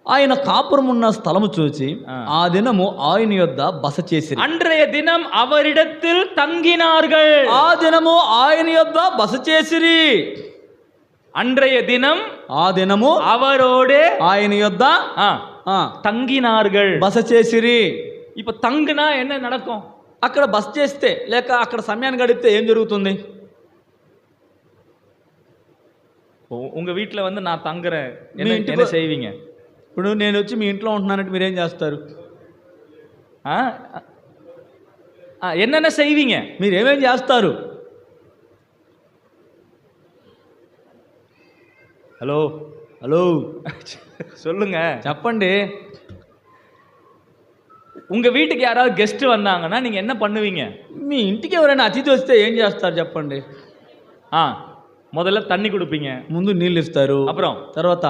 Speaker 2: ఆయన కాపురం ఉన్న స్థలము చూచి ఆ దినము ఆయన యొద్ద బస చేసి,
Speaker 1: அன்றைய தினம் அவரிடத்தில் தங்கினார்கள்.
Speaker 2: ఆ దినము ఆయన యొద్ద బస చేసిరి.
Speaker 1: அன்றைய தினம்
Speaker 2: ఆ దినము
Speaker 1: அவரோடு
Speaker 2: ఆయన యొద్ద
Speaker 1: தங்கினார்கள்,
Speaker 2: బస చేసిరి.
Speaker 1: இப்ப தங்குனா என்ன நடக்கும்?
Speaker 2: అక్కడ బస చేస్తే లేక అక్కడ సమయాన్ని గడిపితే ఏం జరుగుతుంది?
Speaker 1: உங்க வீட்டுல வந்து நான் தங்குறேன், என்ன செய்வீங்க?
Speaker 2: ఇప్పుడు నేను వచ్చి మీ ఇంట్లో ఉంటున్నానంటే మీరేం చేస్తారు?
Speaker 1: என்னென்ன செய்வீங்க?
Speaker 2: మీరేమేం చేస్తారు?
Speaker 1: హలో
Speaker 2: హలో
Speaker 1: சொல்லுங்க,
Speaker 2: చెప్పండి.
Speaker 1: உங்க வீட்டுக்கு யாராவது கெஸ்ட் வந்தாங்கன்னா நீங்க என்ன பண்ணுவீங்க?
Speaker 2: మీ ఇంటికి ఎవరైనా అతిథి వస్తే ఏం చేస్తారు చెప్పండి?
Speaker 1: முதல்ல தண்ணி கொடுப்பீங்க,
Speaker 2: ముందు నీళ్ళు ఇస్తారు,
Speaker 1: அப்புறம்
Speaker 2: తర్వాత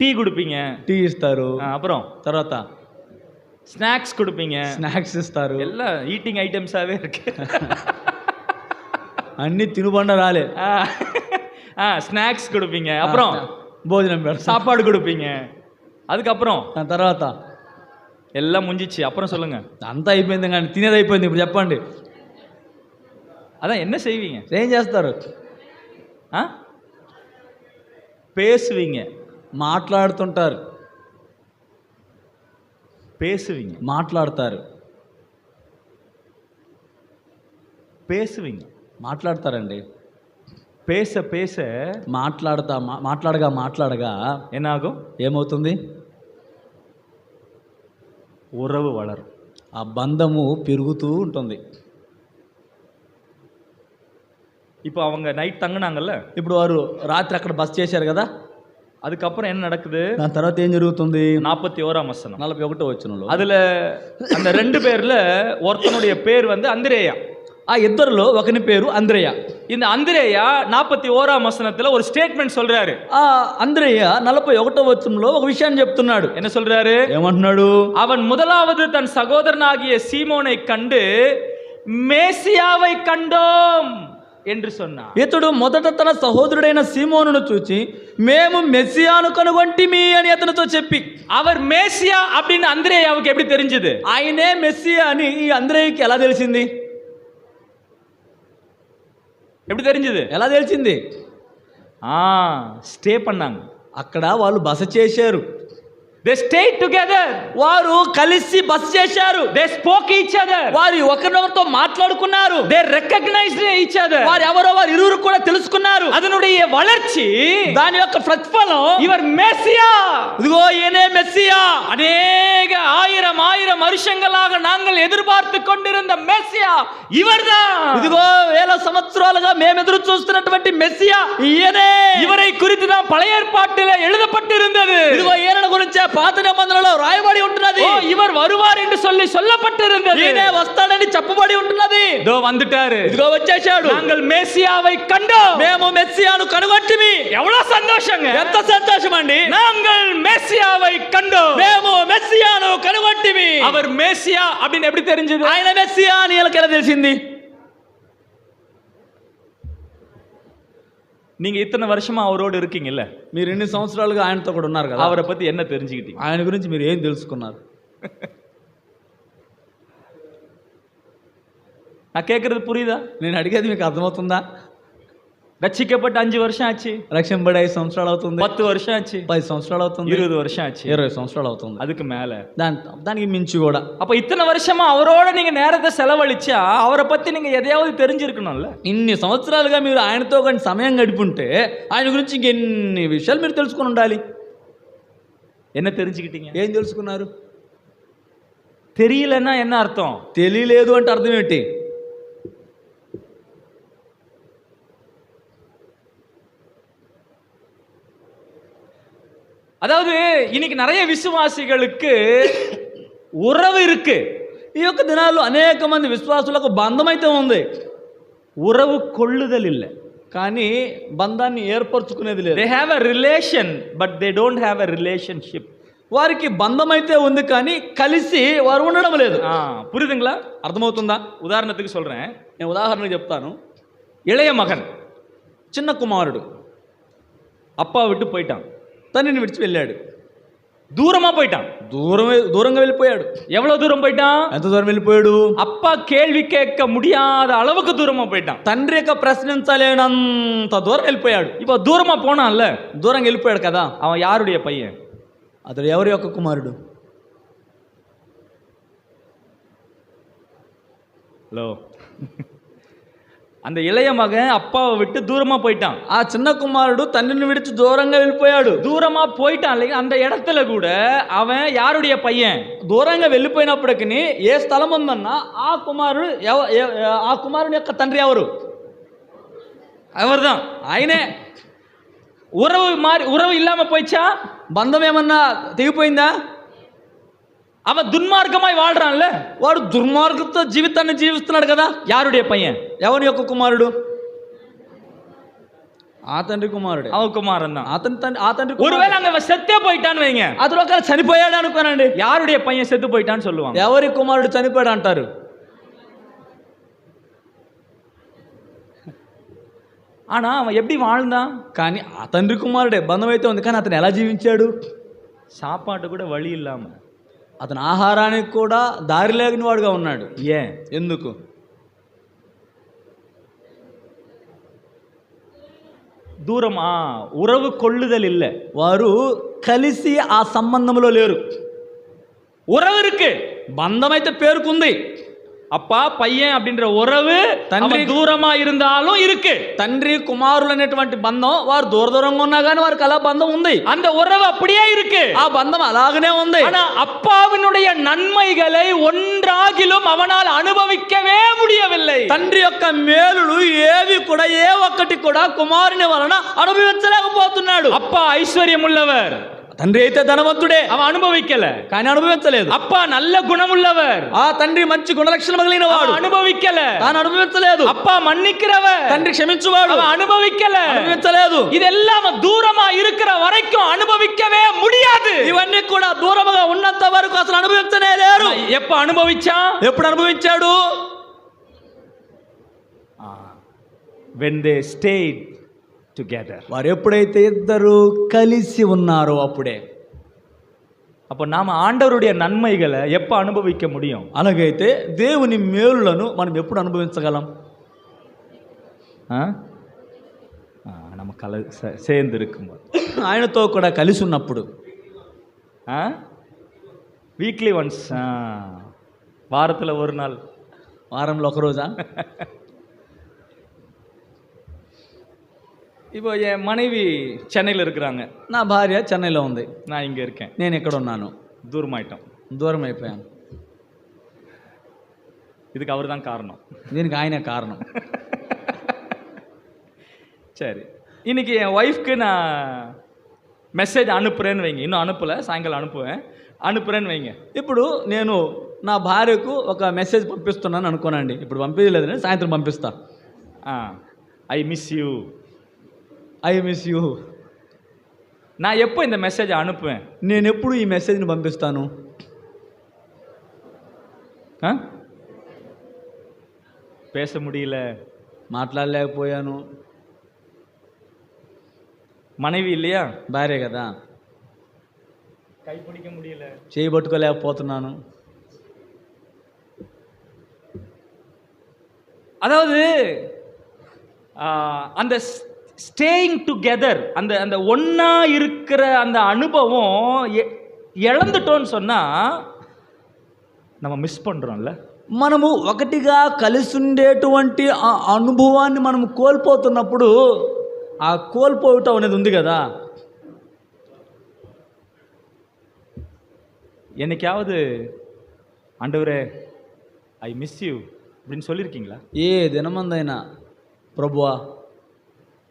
Speaker 1: டீ கொடுப்பீங்க,
Speaker 2: టీ ఇస్తారు,
Speaker 1: அப்புறம்
Speaker 2: తర్వాత
Speaker 1: ஸ்நாக்ஸ் கொடுப்பீங்க,
Speaker 2: స్నాక్స్ ఇస్తారు.
Speaker 1: எல்லாம் ஈட்டிங் ஐட்டம்ஸாவே இருக்கு.
Speaker 2: అన్ని తినుబండరాలే.
Speaker 1: ஸ்நாக்ஸ் கொடுப்பீங்க, அப்புறம்
Speaker 2: భోజనం పెడతారు,
Speaker 1: சாப்பாடு கொடுப்பீங்க, அதுக்கப்புறம்
Speaker 2: తర్వాత
Speaker 1: எல்லாம் முடிஞ்சிச்சு. அப்புறம் சொல்லுங்க.
Speaker 2: అంతా అయిపోయింది కానీ తినేది అయిపోయింది. ఇప్పుడు చెప్పండి,
Speaker 1: அதான் என்ன செய்வீங்க?
Speaker 2: ఏం చేస్తారు?
Speaker 1: பேசுவீங்க,
Speaker 2: మాట్లాడుతుంటారు,
Speaker 1: பேசுவீங்க,
Speaker 2: మాట్లాడతారు,
Speaker 1: பேசுவீங்க,
Speaker 2: మాట్లాడతారండి.
Speaker 1: பேச பேச
Speaker 2: మాట్లాడగా
Speaker 1: என்னாகும்?
Speaker 2: ఏమవుతుంది?
Speaker 1: உறவு வளரும்,
Speaker 2: ఆ బంధము పెరుగుతూ ఉంటుంది.
Speaker 1: இப்போ அவங்க நைட் தங்கினாங்கல்ல,
Speaker 2: ఇప్పుడు వారు రాత్రి అక్కడ బస్ చేశారు కదా,
Speaker 1: அதுக்கப்புறம் என்ன நடக்குது?
Speaker 2: దాని తర్వాత ఏం జరుగుతుంది?
Speaker 1: 41 వచనం
Speaker 2: 41వ వచనంలో
Speaker 1: அதுல அந்த 2 பேர்ல ஒருத்தனுடைய பேர் வந்து அந்திரேயா.
Speaker 2: ఆ ఇద్దరిలో ఒకని పేరు అంద్రేయ.
Speaker 1: இந்த அந்திரேயா 41 வசனத்துல ஒரு ஸ்டேட்மெண்ட் சொல்றாரு.
Speaker 2: ఆ అంద్రేయ 41వ వచనంలో ఒక విషయాన్ని చెప్తున్నాడు.
Speaker 1: என்ன சொல்றாரு?
Speaker 2: ఏమంటున్నాడు?
Speaker 1: அவன் முதலாவது தன் சகோதரனாகிய சீமோனை கண்டு மேசியாவை கண்டோம் என்று சொன்னார்.
Speaker 2: ఇతడు మొదట తన సహోదరుడైన సీమోనును చూచి మేము మెస్సియాను కనుగొంటిమి అని అతనితో చెప్పి,
Speaker 1: அவர் மேசியா அப்படின்னு அந்திரேயாவுக்கு எப்படி தெரிஞ்சது?
Speaker 2: ఆయనే మెస్సియా అని ఈ అంద్రేయకి ఎలా తెలిసింది?
Speaker 1: எப்படி தெரிஞ்சது?
Speaker 2: ఎలా తెలిసింది?
Speaker 1: స్టే பண்ணாங்க,
Speaker 2: అక్కడ వాళ్ళు బస చేశారు.
Speaker 1: they stayed together,
Speaker 2: వారు కలిసి బస చేశారు.
Speaker 1: they spoke each other,
Speaker 2: వారు ఒకరినొకరితో మాట్లాడుకున్నారు.
Speaker 1: they recognized each other,
Speaker 2: వారు ఎవరో వారు ఇరువురు కూడా తెలుసుకున్నారు.
Speaker 1: அதனுடைய வளர்ச்சி,
Speaker 2: దాని యొక్క ప్రతిఫలం
Speaker 1: இவர் மேசியா,
Speaker 2: ఇదిగో ఈయనే మెస్సియా.
Speaker 1: அநேக ஆயிரம் வருஷங்களாக நாங்கள் எதிர்பார்த்து கொண்டிருந்த மேசியா இவர்தான்.
Speaker 2: ఇదిగో వేల సంవత్సరాలుగా మేము ఎదురు చూస్తున్నటువంటి మెస్సియా ఈయనే.
Speaker 1: இவரை குறித்து தான் பழைய ஏற்பாட்டிலே எழுதப்பட்டிருந்தது.
Speaker 2: ఇదిగో ఈయన గురించి పాత నిబంధనలో రాయబడి ఉంటున్నది.
Speaker 1: இவர் வருவார் என்று சொல்லப்பட்டிருந்தது.
Speaker 2: ఈయనే వస్తాడని చెప్పబడి ఉంటున్నది.
Speaker 1: దో வந்துட்டாரு,
Speaker 2: ఇదిగో వచ్చేశాడు.
Speaker 1: நாங்கள் மேசியாவை கண்டோம்,
Speaker 2: మేము మెస్సియాను కనుగొంటిమి.
Speaker 1: எவ்வளவு சந்தோஷங்க,
Speaker 2: ఎంత సంతోషం అండి.
Speaker 1: நாங்கள் மேசியாவை கண்டோம்,
Speaker 2: మేము మెస్సియాను కనుగొంటిమి.
Speaker 1: அவர் மேசியா அப்படின்னு எப்படி தெரிஞ்சது?
Speaker 2: ఆయన మెస్సియా అని వీళ్ళకి ఎలా తెలిసింది?
Speaker 1: நீங்க இத்தனை வருஷமா அவரோடு இருக்கீங்கல்ல,
Speaker 2: మీరు ఎన్ని సంవత్సరాలుగా ఆయనతో కూడా ఉన్నారు కదా,
Speaker 1: அவரை பத்தி என்ன தெரிஞ்சுக்கிட்டீங்க?
Speaker 2: ఆయన గురించి మీరు ఏం తెలుసుకున్నారు?
Speaker 1: நான் கேட்கறது புரியுதா?
Speaker 2: నేను అడిగేది మీకు అర్థమవుతుందా?
Speaker 1: ரட்சிக்கப்பட்டு 5 வருஷம் ஆச்சு,
Speaker 2: రక్షింపబడి 5 సంవత్సరాలు అవుతుంది,
Speaker 1: 10 வருஷம் ஆச்சு,
Speaker 2: 10 సంవత్సరాలు అవుతుంది,
Speaker 1: 20 வருஷம் ஆச்சு,
Speaker 2: 20 సంవత్సరాలు అవుతుంది,
Speaker 1: அதுக்கு மேல.
Speaker 2: దానికి మించి కూడా.
Speaker 1: அப்ப இத்தனை வருஷமா அவரோட நீங்க நேரத்தை செலவழிச்சா அவரை பத்தி நீங்க எதையாவது தெரிஞ்சிருக்கணும்ல.
Speaker 2: ఇన్ని సంవత్సరాలుగా మీరు ఆయనతో కానీ సమయం గడిపుంటే ఆయన గురించి ఇంకెన్ని విషయాలు మీరు తెలుసుకుని ఉండాలి.
Speaker 1: என்ன தெரிஞ்சுக்கிட்டீங்க?
Speaker 2: ఏం తెలుసుకున్నారు?
Speaker 1: தெரியலன்னா என்ன అర్థం?
Speaker 2: తెలియలేదు అంటే అర్థం ఏంటి?
Speaker 1: அதாவது இன்னைக்கு நிறைய விசுவாசிகளுக்கு உறவு இருக்கு.
Speaker 2: ఈ యొక్క దినాల్లో అనేక మంది విశ్వాసులకు బంధం అయితే ఉంది,
Speaker 1: உறவு கொள்ளுதல் இல்லை.
Speaker 2: కానీ బంధాన్ని ఏర్పరచుకునేది లేదు.
Speaker 1: They have a relation but they don't have a relationship.
Speaker 2: వారికి బంధం అయితే ఉంది కానీ కలిసి వారు ఉండడం లేదు.
Speaker 1: புரியுதுங்களா?
Speaker 2: అర్థమవుతుందా?
Speaker 1: ఉదాహరణకు சொல்றேன்,
Speaker 2: నేను ఉదాహరణకు చెప్తాను.
Speaker 1: இளைய மகன்,
Speaker 2: చిన్న కుమారుడు
Speaker 1: அப்பா விட்டு போயிட்டான்,
Speaker 2: తండ్రిని విడిచి వెళ్ళాడు,
Speaker 1: దూరமா போயிட்டான்,
Speaker 2: దూరంగా వెళ్ళిపోయాడు.
Speaker 1: எவ்வளவு தூரம் போயிட்டான்?
Speaker 2: ఎంత దూరం వెళ్ళిపోయాడు?
Speaker 1: அப்பா கேள்வி கேட்க முடியாத அளவுக்கு தூரமா போயிட்டான்.
Speaker 2: తండ్రి యొక్క ప్రశ్నించలేనంత దూరం వెళ్ళిపోయాడు.
Speaker 1: இப்போ దూరமா போனான்ல,
Speaker 2: దూరంగా వెళ్ళిపోయాడు కదా.
Speaker 1: அவன் யாருடைய பையன்?
Speaker 2: అతడు ఎవరి యొక్క కుమారుడు?
Speaker 1: ஹலோ, அந்த இளைய மகன் அப்பாவை விட்டு தூரமா போயிட்டான்.
Speaker 2: ఆ చిన్న కుమారుడు తండ్రిని విడిచి దూరంగా వెళ్ళిపోయాడు.
Speaker 1: దూరமா పోయిட்டான் இல்லையா? அந்த இடத்துல கூட அவன் யாருடைய பையன்?
Speaker 2: దూరంగా వెళ్ళిపోయినప్పటికీ ఏ స్థలం ఉందన్నా ఆ కుమారుడు ఆ కుమారుని యొక్క తండ్రి ఎవరు?
Speaker 1: அவர்தான்,
Speaker 2: ఆయనే.
Speaker 1: உறவு இல்லாம போயிச்சா?
Speaker 2: బంధం ఏమన్నా తెగిపోయిందా?
Speaker 1: அவன் துன்மார்க்கமாய் வாழ்றான்ல,
Speaker 2: వాడు దుర్మార్గంతో జీవితాన్ని జీవిస్తున్నాడు కదా.
Speaker 1: யாருடைய பையன்?
Speaker 2: ఎవరి యొక్క కుమారుడు? ఆ తండ్రి కుమారుడు.
Speaker 1: அவன் குமாரன் தான்.
Speaker 2: ఆ తండ్రి.
Speaker 1: ஒருவேளை அங்க செத்தே போயிட்டான்னு வைங்க,
Speaker 2: అతడు ఒక చనిపోయాడు అనుకోనండి,
Speaker 1: யாருடைய பையன் செத்து போயிட்டான்னு சொல்லுவாங்க?
Speaker 2: ఎవరి కుమారుడు చనిపోయాడు అంటారు.
Speaker 1: ஆனா அவன் எப்படி வாழ்ந்தான்?
Speaker 2: కానీ ఆ తండ్రి కుమారుడే, బంధం అయితే ఉంది కానీ అతను ఎలా జీవించాడు?
Speaker 1: சாப்பாட்டு கூட வழி இல்லாம,
Speaker 2: అతను ఆహారానికి కూడా దారి లేని వాడుగా ఉన్నాడు.
Speaker 1: ஏன்?
Speaker 2: ఎందుకు?
Speaker 1: దూరమా, ఉறவு கொள்ளுதல் இல்லை.
Speaker 2: వారు కలిసి ఆ సంబంధంలో లేరు.
Speaker 1: உறவு இருக்கு,
Speaker 2: బంధం అయితే పేరుకుంది.
Speaker 1: அப்பா பையன் அப்படின்ற உறவு
Speaker 2: తండ్రి
Speaker 1: దూరமா இருந்தாலும் இருக்கு.
Speaker 2: తండ్రి కుమారులు అనేటువంటి బంధం వారు దూరంగా ఉన్నా కానీ వారికి అలా బంధం ఉంది.
Speaker 1: அந்த உறவு அப்படியே இருக்கு,
Speaker 2: ఆ బంధం అలాగనే ఉంది.
Speaker 1: ஆனா అప్పాவினுடைய நன்மைகளை ஒன்றாகிலும் அவனால் அனுபவிக்கவே முடியவில்லை.
Speaker 2: తండ్రి యొక్క మేలులు ఏవి కూడా ఏ ఒక్కటి కూడా కుమారుని వలన అనుభవించలేకపోతున్నాడు.
Speaker 1: அப்பா ஐஸ்வர்யம் உள்ளவர்,
Speaker 2: తండ్రి అయితే ధనవంతుడే,
Speaker 1: அவன் அனுபவிக்கல.
Speaker 2: కానీ అనుభవించలేదు.
Speaker 1: அப்பா நல்ல గుణముள்ளவர்,
Speaker 2: ఆ తండ్రి మంచి గుణలక్షణం కలిగిన వాడు,
Speaker 1: అనుభవిக்கல.
Speaker 2: తాను అనుభవించలేదు.
Speaker 1: அப்பா மன்னிக்கிறவர்,
Speaker 2: తండ్రి క్షమించువాడు,
Speaker 1: அவன் అనుభవిக்கல,
Speaker 2: అనుభవించలేదు.
Speaker 1: இதெல்லாம் தூரமா இருக்கிற வரைக்கும் அனுபவிக்கவே முடியாது.
Speaker 2: ఇవన్నీ కూడా దూరముగా ఉన్నంత వరకు అసలు అనుభవించనే లేరు.
Speaker 1: எப்ப అనుభవించా?
Speaker 2: ఎప్పుడు అనుభవించాడు?
Speaker 1: when they stayed together.
Speaker 2: వారు ఎప్పుడైతే ఇద్దరు కలిసి ఉన్నారో అప్పుడే.
Speaker 1: அப்போ நாம ஆண்டவருடைய நன்மைகளை எப்ப அனுபவிக்க முடியும்?
Speaker 2: అలాగైతే దేవుని మేలులను మనం ఎప్పుడు అనుభవించగలం?
Speaker 1: நம்ம சேர்ந்து இருக்கும்போது,
Speaker 2: ఆయనతో కూడా కలిసి ఉన్నప్పుడు.
Speaker 1: வீக்லி ஒன்ஸ், வாரத்தில் ஒரு நாள்,
Speaker 2: వారంలో ఒక రోజా?
Speaker 1: இப்போ என் மனைவி சென்னையில் இருக்கிறாங்க,
Speaker 2: నా భార్య చెన్నైలో ఉంది,
Speaker 1: நான் இங்கே இருக்கேன்.
Speaker 2: నేను ఇక్కడ ఉన్నాను.
Speaker 1: தூரமாயிட்டோம்,
Speaker 2: దూరం అయిపోయాను.
Speaker 1: இதுக்கு அவர் தான் காரணம்.
Speaker 2: దీనికి ఆయనే కారణం.
Speaker 1: சரி, இன்னைக்கு என் ஒய்ஃப்க்கு நான் மெசேஜ் அனுப்புகிறேன்னு வைங்க, இன்னும் அனுப்பலை, சாயங்காலம் அனுப்புகிறேன்னு வைங்க.
Speaker 2: ఇప్పుడు నేను నా భార్యకు ఒక మెసేజ్ పంపిస్తున్నాను అనుకోనండి. ఇప్పుడు పంపించలేదని సాయంత్రం పంపిస్తా.
Speaker 1: I miss you,
Speaker 2: I miss you.
Speaker 1: நான் எப்போ இந்த மெசேஜ் அனுப்புவேன்?
Speaker 2: నేను ఎప్పుడు ఈ మెసేజ్ని పంపిస్తాను?
Speaker 1: பேச முடியல,
Speaker 2: మాట్లాడలేకపోయాను.
Speaker 1: மனைவி இல்லையா,
Speaker 2: భార్య కదా,
Speaker 1: கை பிடிக்க முடியல,
Speaker 2: చేయబట్టుకోలేకపోతున్నాను.
Speaker 1: அதாவது அந்த ஸ்டேயிங் டுகெதர், அந்த அந்த ஒன்னா இருக்கிற அந்த அனுபவம் இழந்துட்டோன்னு சொன்னா நம்ம மிஸ் பண்றோம்ல.
Speaker 2: మనము ఒకటిగా కలిసి ఉండేటువంటి ఆ అనుభవాన్ని మనం కోల్పోతున్నప్పుడు ఆ కోల్పోవటం అనేది ఉంది కదా.
Speaker 1: என்னைக்காவது ஆண்டவரே ஐ மிஸ் யூ அப்படின்னு சொல்லியிருக்கீங்களா?
Speaker 2: ఏ దినమందైనా ప్రభువా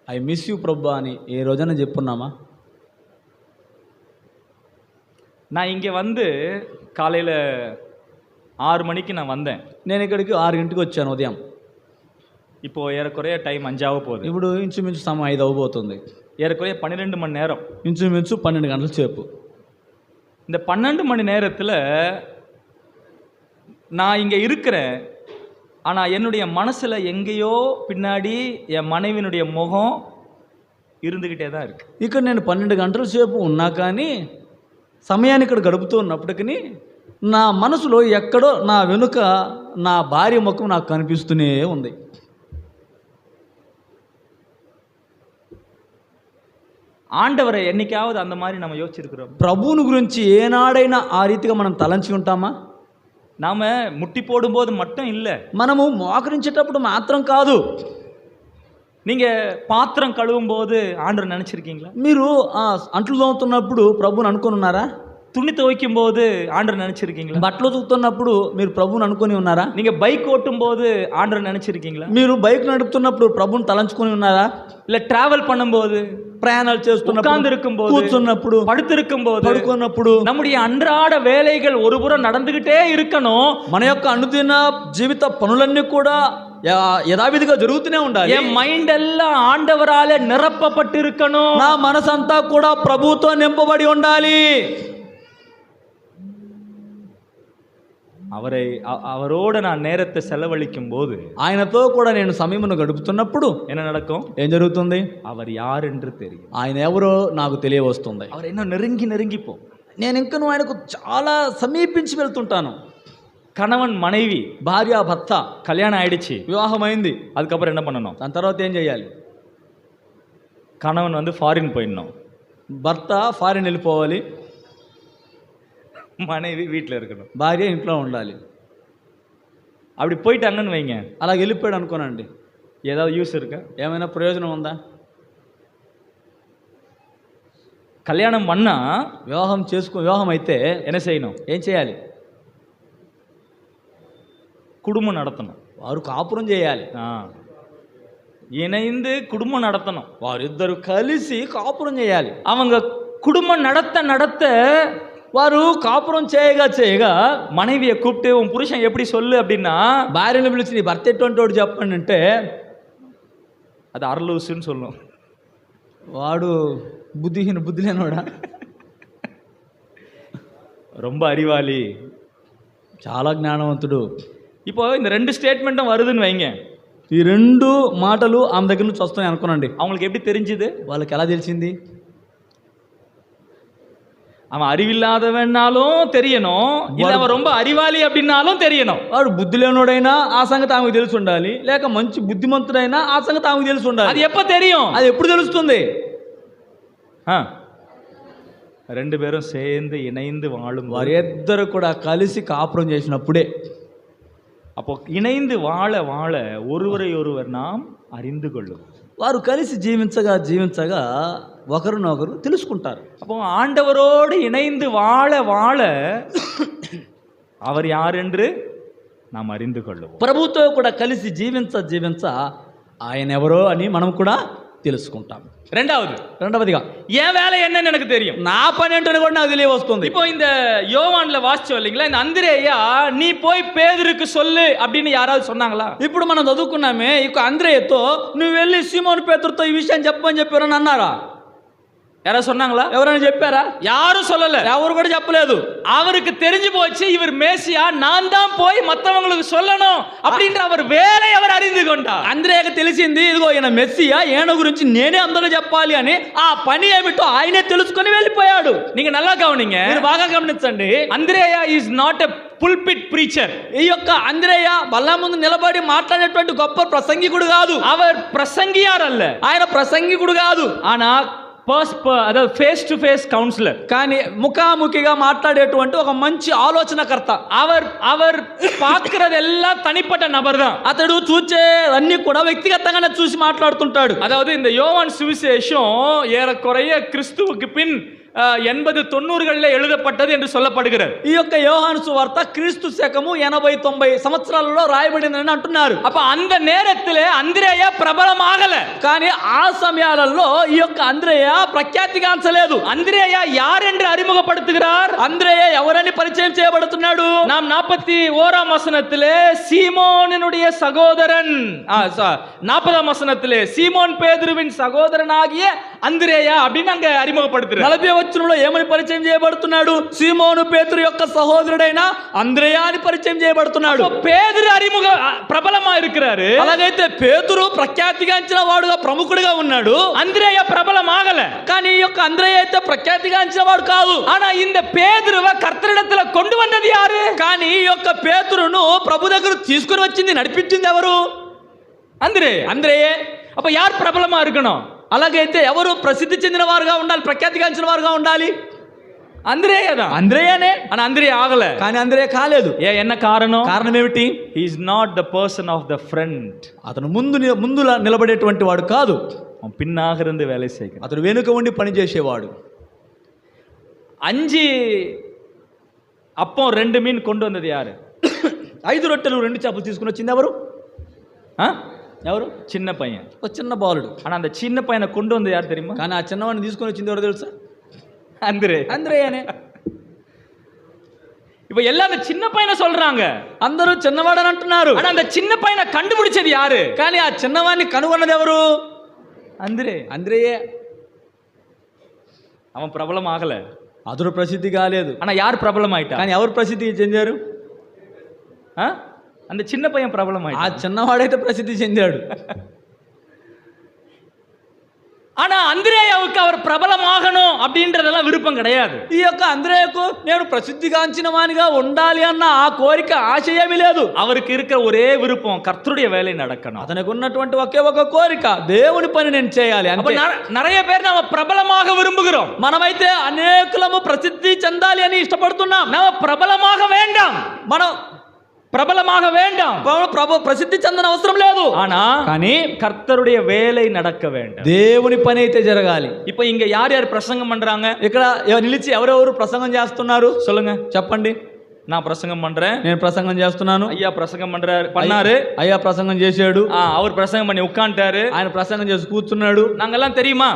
Speaker 2: ఐ మిస్ యూ ప్రభువా అని ఏ రోజైనా చెప్పున్నామా?
Speaker 1: நான் இங்கே வந்து காலையில் 6 மணிக்கு நான் வந்தேன்.
Speaker 2: నేను ఇక్కడికి 6 గంటలకు వచ్చాను ఉదయం.
Speaker 1: இப்போ ஏறக்குறைய டைம் 5 ஆக போகுது.
Speaker 2: ఇప్పుడు ఇంచుమించు సమయం 5 అవ్వబోతుంది.
Speaker 1: ஏறக்குறைய 12 மணி நேரம்.
Speaker 2: ఇంచుమించు 12 గంటల సేపు.
Speaker 1: இந்த 12 மணி நேரத்தில் நான் இங்கே இருக்கிறேன். ஆனால் என்னுடைய மனசில் எங்கேயோ பின்னாடி என் மனைவியினுடைய முகம் இருந்துக்கிட்டே தான் இருக்கு.
Speaker 2: ఇక్కడ నేను 12 గంటల సేపు ఉన్నా కానీ సమయాన్ని ఇక్కడ గడుపుతూ ఉన్నప్పటికీ నా మనసులో ఎక్కడో నా వెనుక నా భార్య ముఖం నాకు కనిపిస్తూనే ఉంది.
Speaker 1: ஆண்டவரை என்னைக்காவது அந்த மாதிரி நம்ம யோசிச்சிருக்கிறோம்?
Speaker 2: ప్రభువుని గురించి ఏనాడైనా ఆ రీతిగా మనం తలంచి ఉంటామా?
Speaker 1: நாம முட்டி போடும்போது மட்டும் இல்லை,
Speaker 2: మనము మోకరించేటప్పుడు మాత్రం కాదు.
Speaker 1: நீங்க பாத்திரம் கழுவும் போது ஆண்டவர் நினைச்சிருக்கீங்களா?
Speaker 2: మీరు అంట్లు తోముతున్నప్పుడు ప్రభువుని అనుకొని ఉన్నారా?
Speaker 1: துணி துவைக்கும் போது ஆண்டவர் நினைச்சிருக்கீங்களா?
Speaker 2: బట్టలు ఉతుకుతున్నప్పుడు మీరు ప్రభువుని అనుకొని ఉన్నారా?
Speaker 1: நீங்க பைக் ஓட்டும் போது ஆண்டவர் நினைச்சிருக்கீங்களா?
Speaker 2: మీరు బైక్ నడుపుతున్నప్పుడు ప్రభువుని తలంచుకొని ఉన్నారా?
Speaker 1: இல்ல டிராவல் பண்ணும்போது,
Speaker 2: ప్రయాణాలు చేస్తున్నప్పుడు,
Speaker 1: உட்கார்ந்து இருக்கும்போது,
Speaker 2: కూర్చున్నప్పుడు,
Speaker 1: படுத்திருக்கும் போது,
Speaker 2: పడుకున్నప్పుడు,
Speaker 1: நம்முடைய அன்றாட வேலைகள் ஒருபுறம் நடந்துகிட்டே இருக்கணும்.
Speaker 2: మన యొక్క అనుదిన జీవిత పనులన్నీ కూడా యథావిధిగా జరుగుతూనే ఉండాలి.
Speaker 1: என் மைண்ட் எல்லாம் ஆண்டவரால நிரப்பப்பட்டு இருக்கணும்.
Speaker 2: నా మనసంతా కూడా ప్రభువుతో నింపబడి ఉండాలి.
Speaker 1: அவரோட நான் நேரத்தை செலவழிக்கும் போது,
Speaker 2: ఆయనతో కూడా నేను సమయమును గడుపుతున్నప్పుడు
Speaker 1: என்ன நடக்கும்?
Speaker 2: ఏం జరుగుతుంది?
Speaker 1: அவர் யார் என்று தெரியும்.
Speaker 2: ఆయన ఎవరో నాకు తెలియవస్తుంది.
Speaker 1: அவர் என்ன நெருங்கிப்போம்.
Speaker 2: నేను ఇంకను ఆయనకు చాలా సమీపించి వెళ్తుంటాను.
Speaker 1: கணவன் மனைவி,
Speaker 2: భార్య భర్త,
Speaker 1: கல்யாணம் ஆயிடுச்சு,
Speaker 2: వివాహం అయింది.
Speaker 1: அதுக்கப்புறம் என்ன பண்ணணும்?
Speaker 2: దాని తర్వాత ఏం చేయాలి?
Speaker 1: கணவன் வந்து ஃபாரின் போயிடணும்,
Speaker 2: భర్త ఫారిన్ వెళ్ళిపోవాలి,
Speaker 1: மனைவி வீட்டில் இருக்கணும்,
Speaker 2: భార్య ఇంట్లో ఉండాలి.
Speaker 1: அப்படி போயிட்டாங்கன்னு வைங்க,
Speaker 2: అలా వెళ్ళిపోయాడు అనుకోనండి,
Speaker 1: ஏதாவது யூஸ் இருக்கா?
Speaker 2: ఏమైనా ప్రయోజనం ఉందా?
Speaker 1: கல்யாணம் பண்ணா,
Speaker 2: వివాహం అయితే
Speaker 1: என்ன செய்யணும்?
Speaker 2: ఏం చేయాలి?
Speaker 1: குடும்பம் நடத்தணும்.
Speaker 2: వారు కాపురం చేయాలి.
Speaker 1: இணைந்து குடும்பம் நடத்தணும்.
Speaker 2: వారిద్దరు కలిసి కాపురం చేయాలి.
Speaker 1: அவங்க குடும்பம் நடத்த
Speaker 2: వారు కాపురం చేయగా
Speaker 1: மனைவியை கூப்பிட்டு உன் புருஷன் எப்படி சொல்லு அப்படின்னா,
Speaker 2: భార్యను పిలిచి నీ భర్త ఎటువంటి వాడు చెప్పండి అంటే
Speaker 1: அது அரலூசுன்னு சொல்லும்.
Speaker 2: వాడు బుద్ధి లేనివాడా?
Speaker 1: ரொம்ப அறிவாளி,
Speaker 2: చాలా జ్ఞానవంతుడు.
Speaker 1: இப்போ இந்த 2 ஸ்டேட்மெண்ட்டும் வருதுன்னு வைங்க,
Speaker 2: ఈ 2 మాటలు ఆమె దగ్గర నుంచి వస్తాయి అనుకోనండి.
Speaker 1: அவங்களுக்கு எப்படி தெரிஞ்சுது?
Speaker 2: వాళ్ళకి ఎలా తెలిసింది?
Speaker 1: அவன் அறிவில்லாதவனாலும் தெரியணும், இல்ல அவன் ரொம்ப அறிவாளி அப்படின்னாலும் தெரியணும்.
Speaker 2: వాడు బుద్ధి లేనోడైనా ఆ సంగతి ఆమెకు తెలిసి ఉండాలి, లేక మంచి బుద్ధిమంతుడైనా ఆ సంగతి ఆమెకు తెలిసి ఉండాలి.
Speaker 1: அது எப்ப தெரியும்?
Speaker 2: అది ఎప్పుడు తెలుస్తుంది?
Speaker 1: 2 பேரும் சேர்ந்து இணைந்து வாழும்,
Speaker 2: వారిద్దరు కూడా కలిసి కాపురం చేసినప్పుడే.
Speaker 1: அப்போ இணைந்து வாழ ஒருவரை ஒருவர் நாம் அறிந்து கொள்ளும்.
Speaker 2: వారు కలిసి జీవించగా ఒకరినొకరు తెలుసుకుంటారు.
Speaker 1: அப்போ ஆண்டவரோடு இணைந்து வாழ அவர் யார் என்று நாம் அறிந்து கொள்ளுவோம்.
Speaker 2: ప్రభుతో కూడా కలిసి జీవించ ఆయన ఎవరో అని మనం కూడా తెలుసుకుంటాం. రెండవదిగా
Speaker 1: என் வேலை என்னன்னு எனக்கு தெரியும்,
Speaker 2: నా పని ఏంటని కూడా నాకు తెలియవస్తుంది.
Speaker 1: இப்போ இந்த யோவான்ல வாசிச்சோம் இல்லைங்களா, இந்த அந்திரேயா நீ போய் பேதுருக்கு சொல்லு அப்படின்னு யாராவது சொன்னாங்களா?
Speaker 2: ఇప్పుడు మనం చదువుకున్నామే, ఇక అంద్రేయతో నువ్వు వెళ్ళి సీమోను పేతురుతో ఈ విషయం చెప్పని చెప్పారని అన్నారా?
Speaker 1: யாராவது சொன்னாங்களா?
Speaker 2: ఎవరైనా చెప్పారా?
Speaker 1: யாரும் சொல்லல,
Speaker 2: ఎవరు కూడా చెప్పలేదు.
Speaker 1: அவருக்கு தெரிஞ்சு போச்சு இவர் மேசியா, நான் தான் போய் மற்றவங்களுக்கு சொல்லணும் அப்படின்ற அவர் வேலை அவர் அறிந்து கொண்டார்.
Speaker 2: అంద్రేయకు తెలిసింది, ఇదిగో ఈయన మెస్సియా, ఈయన గురించి నేనే అందరూ చెప్పాలి అని ఆ పని ఏమిటో ఆయనే తెలుసుకొని వెళ్ళిపోయాడు.
Speaker 1: நீங்க நல்லா கவனிங்க,
Speaker 2: మీరు బాగా గమనించండి.
Speaker 1: அந்திரேயா is not a pulpit preacher.
Speaker 2: ఈ యొక్క అంద్రేయ బల్ల ముందు నిలబడి మాట్లాడేటువంటి గొప్ప ప్రసంగికుడు కాదు.
Speaker 1: அவர் பிரசங்கியார் அல்ல,
Speaker 2: ఆయన ప్రసంగికుడు కాదు.
Speaker 1: ஆனா అదే ఫేస్ టు ఫేస్ కౌన్సిలర్.
Speaker 2: కానీ ముఖాముఖిగా మాట్లాడేటువంటి ఒక మంచి ఆలోచనకర్త.
Speaker 1: அவர் பார்க்கிறதெல்லாம் தனிப்பட்ட நபர் தான்.
Speaker 2: అతడు చూచే అన్ని కూడా వ్యక్తిగతంగానే చూసి మాట్లాడుతుంటాడు.
Speaker 1: அதாவது இந்த யோவான் சுவிசேஷம் ஏறக்குறைய கிறிஸ்துவுக்கு பின் 80-90களில் எழுதப்பட்டது என்று சொல்லப்படுகிறது.
Speaker 2: ఈ యొక్క యోహాను సువార్త క్రీస్తు శకము 80-90 సంవత్సరాలలో రాయబడిందని అంటున్నారు.
Speaker 1: அப்ப அந்த நேரத்திலே அந்திரேயா பிரபலமாகல.
Speaker 2: కానీ ఆ సమయాలలో ఈ యొక్క అంద్రేయ ప్రఖ్యాతిగాంచలేదు.
Speaker 1: அந்திரேயா யார் என்று அறிமுகப்படுத்துகிறார்?
Speaker 2: అంద్రేయ ఎవరని పరిచయం చేయబడుతున్నాడు?
Speaker 1: நாம் 41ஆம் வசனத்திலே சீமோனினுடைய சகோதரன், 40ஆம் வசனத்திலே சீமோன் பேதுருவின் சகோதரனாகிய அந்திரேயா அப்படின்னு அங்க அறிமுகப்படுத்துறார்.
Speaker 2: 40వ వచనంలో ఏమని పరిచయం చేయబడుతున్నాడు? సీమోను పేతురు యొక్క సహోదరుడైన అంద్రేయా అని పరిచయం చేయబడుతున్నాడు.
Speaker 1: పేతురు ప్రబలమా இருக்கிறாரு.
Speaker 2: అలాగైతే పేతురు ప్రఖ్యాతిగాంచిన వాడుగా ప్రముఖుడిగా ఉన్నాడు.
Speaker 1: అంద్రేయ ప్రబలమాగల.
Speaker 2: కానీ ఈ యొక్క అంద్రేయ అయితే ప్రఖ్యాతిగాంచిన వాడు కాదు.
Speaker 1: ஆனா இந்த பேதுருவை கர்த்தரிடத்துல கொண்டு வந்தது யாரு?
Speaker 2: కానీ ఈ యొక్క పేతురును ప్రభు దగ్గర తీసుకుని వచ్చింది, నడిపించింది ఎవరు?
Speaker 1: అంద్రేయే. அப்ப யார் பிரபலமா இருக்கணும்?
Speaker 2: అలాగైతే ఎవరు ప్రసిద్ధి చెందిన వారుగా ఉండాలి, ప్రఖ్యాతిగాంచిన వారుగా ఉండాలి?
Speaker 1: అంద్రేయనే. అని అంద్రేయ ఆగలే.
Speaker 2: కానీ అంద్రేయ కాలేదు.
Speaker 1: என்ன కారణం?
Speaker 2: కారణం ఏమిటి?
Speaker 1: He is not the person of the front.
Speaker 2: అతను ముందు నిలబడేటువంటి వాడు కాదు.
Speaker 1: పిన్నాக இருந்து வேலை செய்கிறார்.
Speaker 2: అతను వెనుక ఉండి పని చేసేవాడు.
Speaker 1: 5 அப்பம் 2 மீன் கொண்டு வந்தது யாரு?
Speaker 2: 5 రొట్టెలు 2 చేపలు తీసుకుని వచ్చింది ఎవరు? ఎవరు?
Speaker 1: చిన్న పయ్యన్,
Speaker 2: ఒక చిన్న బాలుడు.
Speaker 1: ஆனா அந்த சின்ன பையனை கொண்டு வந்து யார் தெரியுமா?
Speaker 2: కానీ ఆ చిన్నవాడిని తీసుకొని వచ్చింది ఎవరు తెలుసా?
Speaker 1: అంద్రేయనే. இப்ப எல்லாரும் அந்த சின்ன பையனை சொல்றாங்க,
Speaker 2: అందరూ చిన్నవాడని అంటున్నారు.
Speaker 1: ஆனா அந்த சின்ன பையனை கண்டுபிடிச்சது யாரு?
Speaker 2: కానీ ఆ చిన్నవాడిని కనుగొన్నది ఎవరు? అంద్రేయే.
Speaker 1: அவன் பிரபலம் ஆகல,
Speaker 2: అతడు ప్రసిద్ధి కాలేదు.
Speaker 1: ஆனா யார் பிரபலம் ஆயிட்டா?
Speaker 2: కానీ ఎవరు ప్రసిద్ధి చెందారు?
Speaker 1: அந்த சின்ன பையன் பிரபலம் ஆயிட்டா.
Speaker 2: ఆ చిన్నవాడైతే ప్రసిద్ధి చెందాడు.
Speaker 1: ஆனா அந்திரேயாவுக்கு அவர் பிரபலமாகணும் அப்படின்றதெல்லாம் விருப்பம் கிடையாது.
Speaker 2: ఈ యొక్క అంద్రేయకు నేను ప్రసిద్ధిగాంచిన వానిగా ఉండాలి అన్న ఆ కోరిక, ఆశ ఏమీ లేదు.
Speaker 1: அவருக்கு இருக்கிற ஒரே விருப்பம் கர்த்தருடைய வேலை நடக்கணும்.
Speaker 2: అతనికి ఉన్నటువంటి ఒకే ఒక కోరిక, దేవుని పని నేను చేయాలి.
Speaker 1: அப்ப நிறைய பேர் நாம பிரபலமாக விரும்புகிறோம்.
Speaker 2: మనమైతే అనేకులము ప్రసిద్ధి చెందాలి అని ఇష్టపడుతున్నాం.
Speaker 1: நாம பிரபலமாக வேண்டாம்,
Speaker 2: మనం
Speaker 1: பிரபலமாக வேண்டாம்,
Speaker 2: ప్రసిద్ధి చెందన అవసరం లేదు.
Speaker 1: కానీ கர்த்தருடைய வேலை நடக்க வேண்டும்.
Speaker 2: దేవుని పని అయితే జరగాలి.
Speaker 1: இப்போ இங்க யார் யார் பிரசங்கம் பண்றாங்க?
Speaker 2: ఇక్కడ నిలిచి ఎవరెవరు ప్రసంగం చేస్తున్నారు?
Speaker 1: சொல்லுங்க,
Speaker 2: చెప్పండి.
Speaker 1: நான் பிரசங்கம் பண்றேன்,
Speaker 2: నేను ప్రసంగం చేస్తున్నాను.
Speaker 1: ஐயா பிரசங்கம் பண்ணாரு,
Speaker 2: అయ్యా ప్రసంగం చేశాడు.
Speaker 1: அவர் பிரசங்கம் பண்ணி உட்கார்ந்தாரு,
Speaker 2: ఆయన ప్రసంగం చేసి కూర్చున్నాడు.
Speaker 1: நாங்கெல்லாம் தெரியுமா?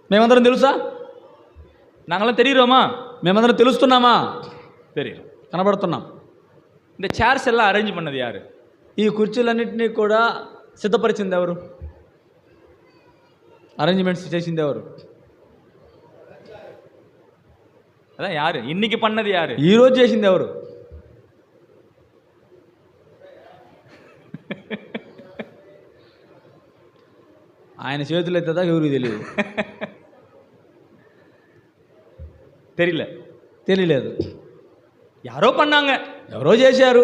Speaker 2: మేమందరం తెలుసా?
Speaker 1: நாங்கெல்லாம் தெரியுறோமா?
Speaker 2: మేమందరం తెలుస్తున్నామా?
Speaker 1: தெரியும்,
Speaker 2: కనబడుతున్నాం.
Speaker 1: இந்த சேர்ஸ் எல்லாம் அரேஞ்ச் பண்ணது யாரு?
Speaker 2: ఈ కుర్చీలన్నింటినీ కూడా సిద్ధపరిచింది ఎవరు? అరేంజ్మెంట్స్ చేసింది ఎవరు?
Speaker 1: அதான் யாரு? இன்னைக்கு பண்ணது யாரு?
Speaker 2: ఈ రోజు చేసింది ఎవరు? ఆయన చేతులు ఎత్తదా ఎవరికి తెలియదు. తెలియలేదు.
Speaker 1: யாரோ பண்ணாங்க,
Speaker 2: ఎవరో చేశారు.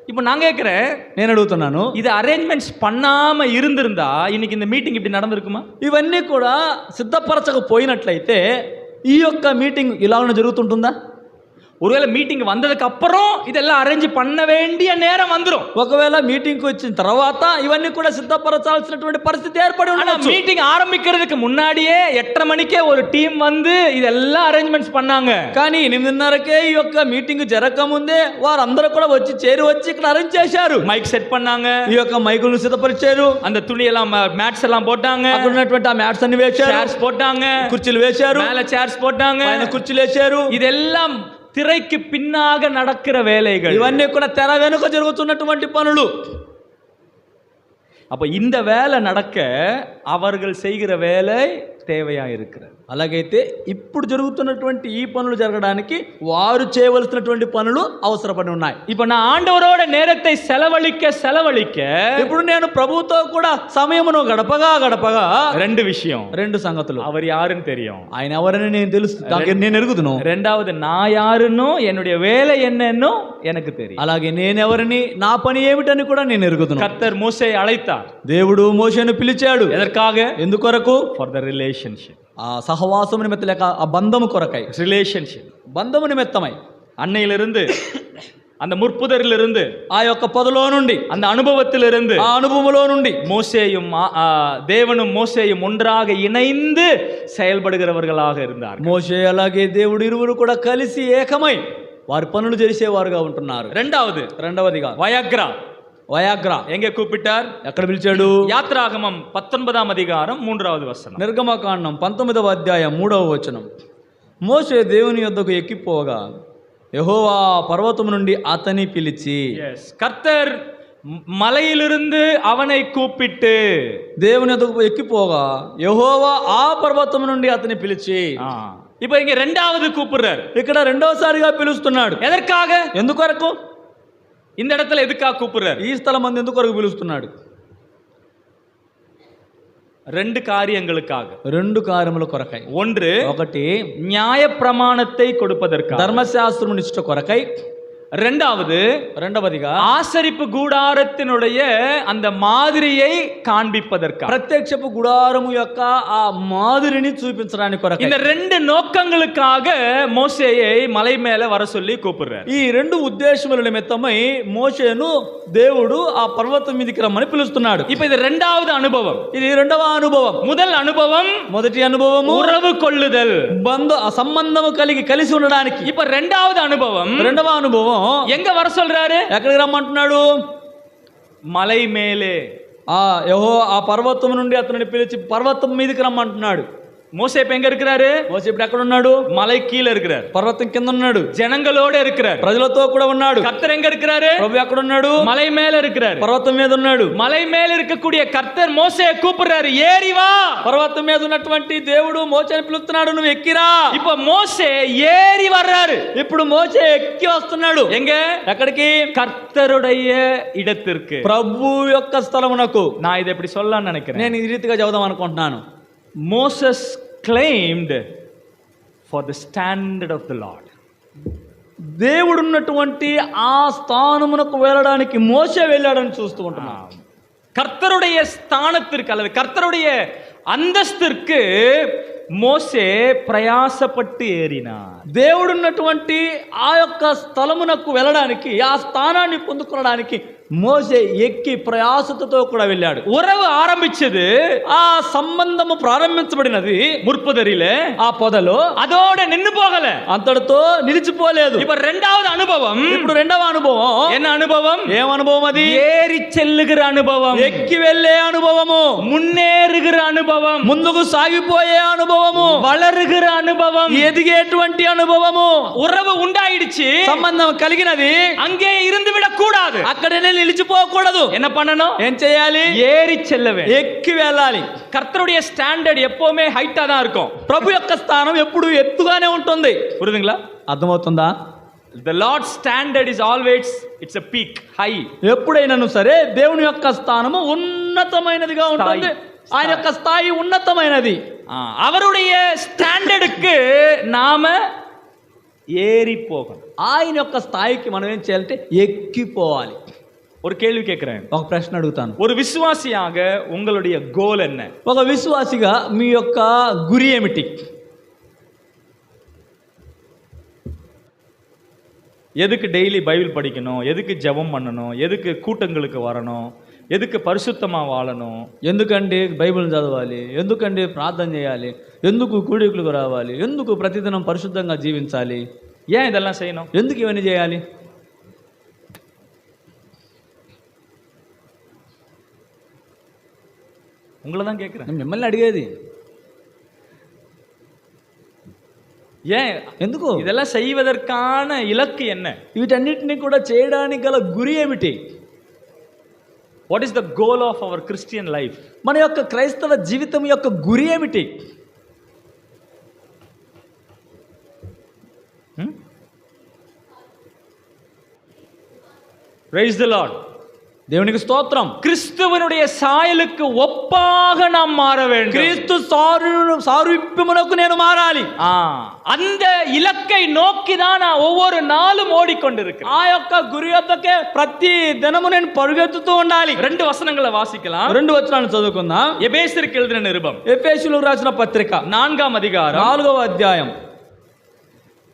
Speaker 1: இப்போ நான் கேட்கிறேன்,
Speaker 2: నేను అడుగుతున్నాను,
Speaker 1: இது அரேஞ்ச்மெண்ட்ஸ் பண்ணாம இருந்திருந்தா இன்னைக்கு இந்த மீட்டிங் இப்படி நடந்திருக்குமா?
Speaker 2: ఇవన్నీ కూడా సిద్ధపరచకపోయినట్లయితే ఈ యొక్క మీటింగ్ ఇలా జరుగుతుంటుందా?
Speaker 1: ஒருவேளை மீட்டிங் வந்ததுக்கு அப்புறம் இதெல்லாம் அரேஞ்ச் பண்ண வேண்டிய நேரம் வந்துரும்.
Speaker 2: ఒకవేళ మీటింగ్ వచ్చిన తర్వాత ఇవన్నీ కూడా సిద్ధపరచాల్సినటువంటి పరిస్థితి ఏర్పడి ఉండొచ్చు.
Speaker 1: மீட்டிங் ఆరంభిக்கிறதுக்கு முன்னாடியே 8:30 மணிக்கே ஒரு టీం வந்து இதெல்லாம் அரேஞ்ச்மெண்ட்ஸ் பண்ணாங்க.
Speaker 2: కానీ 8:30కే ఈ యొక్క మీటింగ్ జరగక ముందే వారందరూ కూడా వచ్చి ఇక్కడ అరేంజ్ చేశారు.
Speaker 1: మైక్ సెట్ பண்ணாங்க,
Speaker 2: ఈ యొక్క మైకులను సిద్ధపరిచారు,
Speaker 1: அந்த துணி எல்லாம் மேட்ஸ் எல்லாம் போட்டாங்க,
Speaker 2: అక్కడ ఉన్నటువంటి ఆ మ్యాట్స్ అన్ని వేశారు,
Speaker 1: చైర్స్ போட்டாங்க,
Speaker 2: కుర్చీలు వేశారు,
Speaker 1: மேல చైర్స్ போட்டாங்க,
Speaker 2: పైన కుర్చీలు వేశారు.
Speaker 1: இதெல்லாம் திரைக்கு பின்னாக நடக்கிற வேலைகள்.
Speaker 2: ఇవన్నీ కూడా తెర వెనుక జరుగుతున్నటువంటి పనులు.
Speaker 1: அப்ப இந்த வேலை நடக்க அவர்கள் செய்கிற வேலை தேவையா இருக்கிறது.
Speaker 2: అలాగైతే ఇప్పుడు జరుగుతున్నటువంటి ఈ పనులు జరగడానికి వారు చేయవలసినటువంటి పనులు అవసరపడి ఉన్నాయి.
Speaker 1: இப்ப நான் ஆண்டவரோட நேரத்தை செலவழிக்க
Speaker 2: ఇప్పుడు నేను ప్రభువుతో కూడా సమయమును గడపగా
Speaker 1: ரெண்டு விஷயம்.
Speaker 2: రెండు సంగతులు.
Speaker 1: அவர் யாருன்னு தெரியும்,
Speaker 2: ఆయన ఎవరని నేను ఎరుగుదును.
Speaker 1: ரெண்டாவது நான் யாருன்னு என்னுடைய வேலை என்னன்னு எனக்கு தெரியும்.
Speaker 2: అలాగే నేనెవరిని, నా పని ఏమిటని కూడా నేను ఎరుగుదును.
Speaker 1: கர்த்தர் மோசேயை அழைத்தார்.
Speaker 2: దేవుడు మోషేను పిలిచాడు.
Speaker 1: எதற்காக?
Speaker 2: ఎందుకొరకు?
Speaker 1: For the relationship.
Speaker 2: ఆ సహవాసము నిమిత్త లేక ఆ బంధము కొరకై.
Speaker 1: రిలేషన్షిప్,
Speaker 2: బంధము నిమిత్తమై.
Speaker 1: அன்னையிலிருந்து, அந்த முற்புதரிலிருந்து,
Speaker 2: ఆ యొక్క పొదలో నుండి,
Speaker 1: அந்த அனுபவத்திலிருந்து,
Speaker 2: ఆ అనుభవములో నుండి
Speaker 1: மோசேயும் தேவனும் மோசேயும் ஒன்றாக இணைந்து செயல்படுகிறவர்களாக இருந்தார்.
Speaker 2: మోషే అలాగే దేవుడు ఇరువురు కూడా కలిసి ఏకమై వారి పనులు చేసేవారుగా ఉంటున్నారు. రెండవదిగా వయాగ్రా எங்க கூப்பிட்டார்? ఎక్కడ పిలిచాడు?
Speaker 1: యాత్రాగమం 19వ అధికారం 3వ వచనం.
Speaker 2: నిర్గమకాండం 19వ అధ్యాయం 3వ వచనం. మోషే దేవుని యొద్దకు ఎక్కిపోగా యెహోవా పర్వతం నుండి అతని పిలిచి.
Speaker 1: கர்த்தர் மலையிலிருந்து அவனை கூப்பிட்டு,
Speaker 2: దేవుని యొద్దకు ఎక్కిపోగా యెహోవా ఆ పర్వతం నుండి అతని పిలిచి.
Speaker 1: இப்ப இங்க ரெண்டாவது கூப்பிடுறார்.
Speaker 2: ఇక్కడ రెండవసారిగా పిలుస్తున్నాడు.
Speaker 1: ఎదర్కాగ?
Speaker 2: ఎందుకొరకు?
Speaker 1: இந்த இடத்துல எதுக்காக கூப்பிடுறார்?
Speaker 2: ఈ స్థలం మంది ఎందుకొరకు పిలుస్తున్నాడు?
Speaker 1: రెండు కార్యங்களுக்காக.
Speaker 2: రెండు కార్యముల కొరకై.
Speaker 1: ఒకటి న్యాయ ప్రమాణத்தை கொடுப்பதற்காக,
Speaker 2: ధర్మశాస్త్రమునిష్ట కొరకై. రెండవదిగా
Speaker 1: ஆசரிப்பு கூடாரத்தினுடைய அந்த மாதிரியை காண்பிப்பதற்காக,
Speaker 2: ప్రత్యక్షపు గుడారము యొక్క ఆ మాదిరిని చూపించడానికి కొరకై.
Speaker 1: இந்த ரெண்டு நோக்கங்களுக்காக மோசேயை மலை மேல வர சொல்லி கூப்பிடுறார்.
Speaker 2: ఈ రెండు ఉద్దేశముల నిమిత్తమై మోషేను దేవుడు ఆ పర్వతం మీదకి రమ్మని పిలుస్తున్నాడు.
Speaker 1: இப்ப இது இரண்டாவது அனுபவம்.
Speaker 2: ఇది రెండవ అనుభవం.
Speaker 1: முதல் அனுபவம்,
Speaker 2: మొదటి అనుభవము
Speaker 1: ఉరవు కొల్లుదల్,
Speaker 2: సంబంధము కలిసి ఉండడానికి.
Speaker 1: இப்ப రెండవ అనుభవం
Speaker 2: எங்க வர சொல்றாரு? ఎక్కడికి రమ్మంటున్నాడు?
Speaker 1: మలై మేలే.
Speaker 2: ఆ పర్వతం నుండి అతనిని పిలిచి పర్వతం మీదకి రమ్మంటున్నాడు.
Speaker 1: மோசே இப்ப எங்க இருக்கிறாரு?
Speaker 2: மோசே இப்ப ఎక్కడ ఉన్నాడు?
Speaker 1: மலை கீழே இருக்கிறார்,
Speaker 2: పర్వతం కింద ఉన్నాడు,
Speaker 1: జనంగలోడ இருக்கிறார்,
Speaker 2: ప్రజలతో కూడా ఉన్నాడు.
Speaker 1: கர்த்தர் எங்க இருக்கிறாரு?
Speaker 2: ప్రభు ఎక్కడ ఉన్నాడు?
Speaker 1: மலை மேல இருக்கிறார்,
Speaker 2: పర్వతం మీద ఉన్నాడు.
Speaker 1: மலை மேல இருக்கக்கூடிய கர்த்தர் மோசேயை கூப்பிடுறாரு, ஏறி வா.
Speaker 2: పర్వతం మీద ఉన్నటువంటి దేవుడు మోసేని పిలుస్తున్నాడు, నువ్వు ఎక్కిరా.
Speaker 1: இப்ப மோசே ஏறி வர்றாரு.
Speaker 2: ఇప్పుడు మోసే ఎక్కి వస్తున్నాడు.
Speaker 1: எங்க?
Speaker 2: ఎక్కడికి?
Speaker 1: கர்த்தருடைய இடத்திற்கு,
Speaker 2: ప్రభు యొక్క స్థలమునకు.
Speaker 1: நான் இதை இப்படி சொல்லலாம்னு நினைக்கிறேன்.
Speaker 2: నేను ఈ రీతిగా చెబుదాం అనుకుంటున్నాను.
Speaker 1: Moses claimed for the standard of the Lord.
Speaker 2: దేవుడు ఉన్నటువంటి ఆ స్థానమునకు వెళ్ళడానికి మోసే వెళ్ళాడని చూస్తూ ఉంటున్నాం.
Speaker 1: கர்த்தருடைய ஸ்தானத்திற்கு அல்லது கர்த்தருடைய அந்தஸ்திற்கு మోసే ప్రయాసపట్టి ఏరినార్.
Speaker 2: దేవుడున్నటువంటి ఆ యొక్క స్థలమునకు వెళ్ళడానికి, ఆ స్థానాన్ని పొందుకోవడానికి మోసే ఎక్కి ప్రయాసతో కూడా వెళ్ళాడు.
Speaker 1: ఉరవు ఆరంభించదు,
Speaker 2: ఆ సంబంధము ప్రారంభించబడినది
Speaker 1: ముర్పుదరిలే,
Speaker 2: ఆ పొదలో.
Speaker 1: அதோட நின்னு போகல,
Speaker 2: అంతటితో నిలిచిపోలేదు.
Speaker 1: இப்ப రెండవ అనుభవం.
Speaker 2: ఇప్పుడు రెండవ అనుభవం.
Speaker 1: என்ன అనుభవం?
Speaker 2: ఏం అనుభవం అది?
Speaker 1: ఏరి చెల్లుகிற అనుభవం,
Speaker 2: ఎక్కి వెళ్ళే అనుభవము,
Speaker 1: మున్నేరుగుற అనుభవం,
Speaker 2: ముందుకు సాగిపోయే అనుభవము,
Speaker 1: వளருகிற అనుభవం,
Speaker 2: ఎదిగేటువంటి అనుభవము.
Speaker 1: ఉరవు ఉండాయిడిచి,
Speaker 2: సంబంధం కలిగినది,
Speaker 1: అంగే ఇருந்து విడక కూడదు,
Speaker 2: అక్కడనే నిలిచిపోకూడదు.
Speaker 1: என்ன பண்ணணும்?
Speaker 2: ఏం చేయాలి?
Speaker 1: ఏరి చెల్లవే,
Speaker 2: ఎక్కి వెళ్ళాలి.
Speaker 1: கர்த்தருடைய ஸ்டாண்டர்ட் எப்பவுமே ஹைட்டா தான் இருக்கும்.
Speaker 2: ప్రభు యొక్క స్థానం ఎప్పుడు ఎత్తుగానే ఉంటుంది.
Speaker 1: புரியுதுங்களா?
Speaker 2: అర్థమవుతుందా?
Speaker 1: The Lord's standard is always, it's a peak, high.
Speaker 2: ఎప్పుడైనాను సరే దేవుని యొక్క స్థానము ఉన్నతమైనదిగా ఉంటుంది. ఆయన యొక్క స్థాయి ఉన్నతమైనది.
Speaker 1: அவருடைய ஸ்டாண்டர்டுக்கு நாம ஏறி போகணும்.
Speaker 2: ఆయన యొక్క స్థాయికి మనం ఏం చేయాలంటే ఎక్కిపోవాలి.
Speaker 1: ஒரு கேள்வி கேட்கிறேன்,
Speaker 2: ఒక ప్రశ్న అడుగుతాను.
Speaker 1: ஒரு విశ్వాసిயாக உங்களுடைய கோல் என்ன?
Speaker 2: ఒక విశ్వాసిగా మీ యొక్క గురి ఏమిటి?
Speaker 1: எதுக்கு டெய்லி பைபிள் படிக்கணும், எதுக்கு ஜெபம் பண்ணணும், எதுக்கு கூட்டங்களுக்கு வரணும், ఎదుకు పరిశుద్ధమా వాళను,
Speaker 2: ఎందుకండి బైబిల్ చదవాలి, ఎందుకండి ప్రార్థన చేయాలి, ఎందుకు కూడికలకు రావాలి, ఎందుకు ప్రతిదినం పరిశుద్ధంగా జీవించాలి,
Speaker 1: ஏன் இதெல்லாம் செய்யணும்,
Speaker 2: ఎందుకు ఇవన్నీ చేయాలి?
Speaker 1: உங்களை தான் கேட்குறேன்,
Speaker 2: మిమ్మల్ని అడిగేది.
Speaker 1: ஏன், ఎందుకు இதெல்லாம் செய்வதற்கான இலக்கு என்ன?
Speaker 2: వీటన్నిటిని కూడా చేయడానికి గల గురి ఏమిటి?
Speaker 1: What is the goal of our Christian life?
Speaker 2: మన యొక్క క్రైస్తవ జీవితం యొక్క గురి ఏమిటి?
Speaker 1: Praise the Lord.
Speaker 2: దేవునికి స్తోత్రం.
Speaker 1: கிறிஸ்துவனுடைய சாயலுக்கு ஒப்பாக நாம் மாற வேண்டும்.
Speaker 2: క్రీస్తు సారూప్యమునకు నేను మారాలి.
Speaker 1: அந்த இலக்கை நோக்கி தான் நான் ஒவ்வொரு நாளும் ஓடிக்கொண்டிருக்கிறேன்.
Speaker 2: ఆ యొక్క గురి యొద్దకే ప్రతి దినము నేను పరుగెత్తుతూ ఉండాలి.
Speaker 1: రెండు వచనங்களை వాసిக்கலாம்.
Speaker 2: రెండు వచనాలను చదువుకుందాం.
Speaker 1: ఎబేసీయులకు எழுதின நிருபம்,
Speaker 2: ఎఫెసీయులకు రాసిన పత్రిక
Speaker 1: 4వ அதிகாரம்
Speaker 2: 4వ అధ్యాయం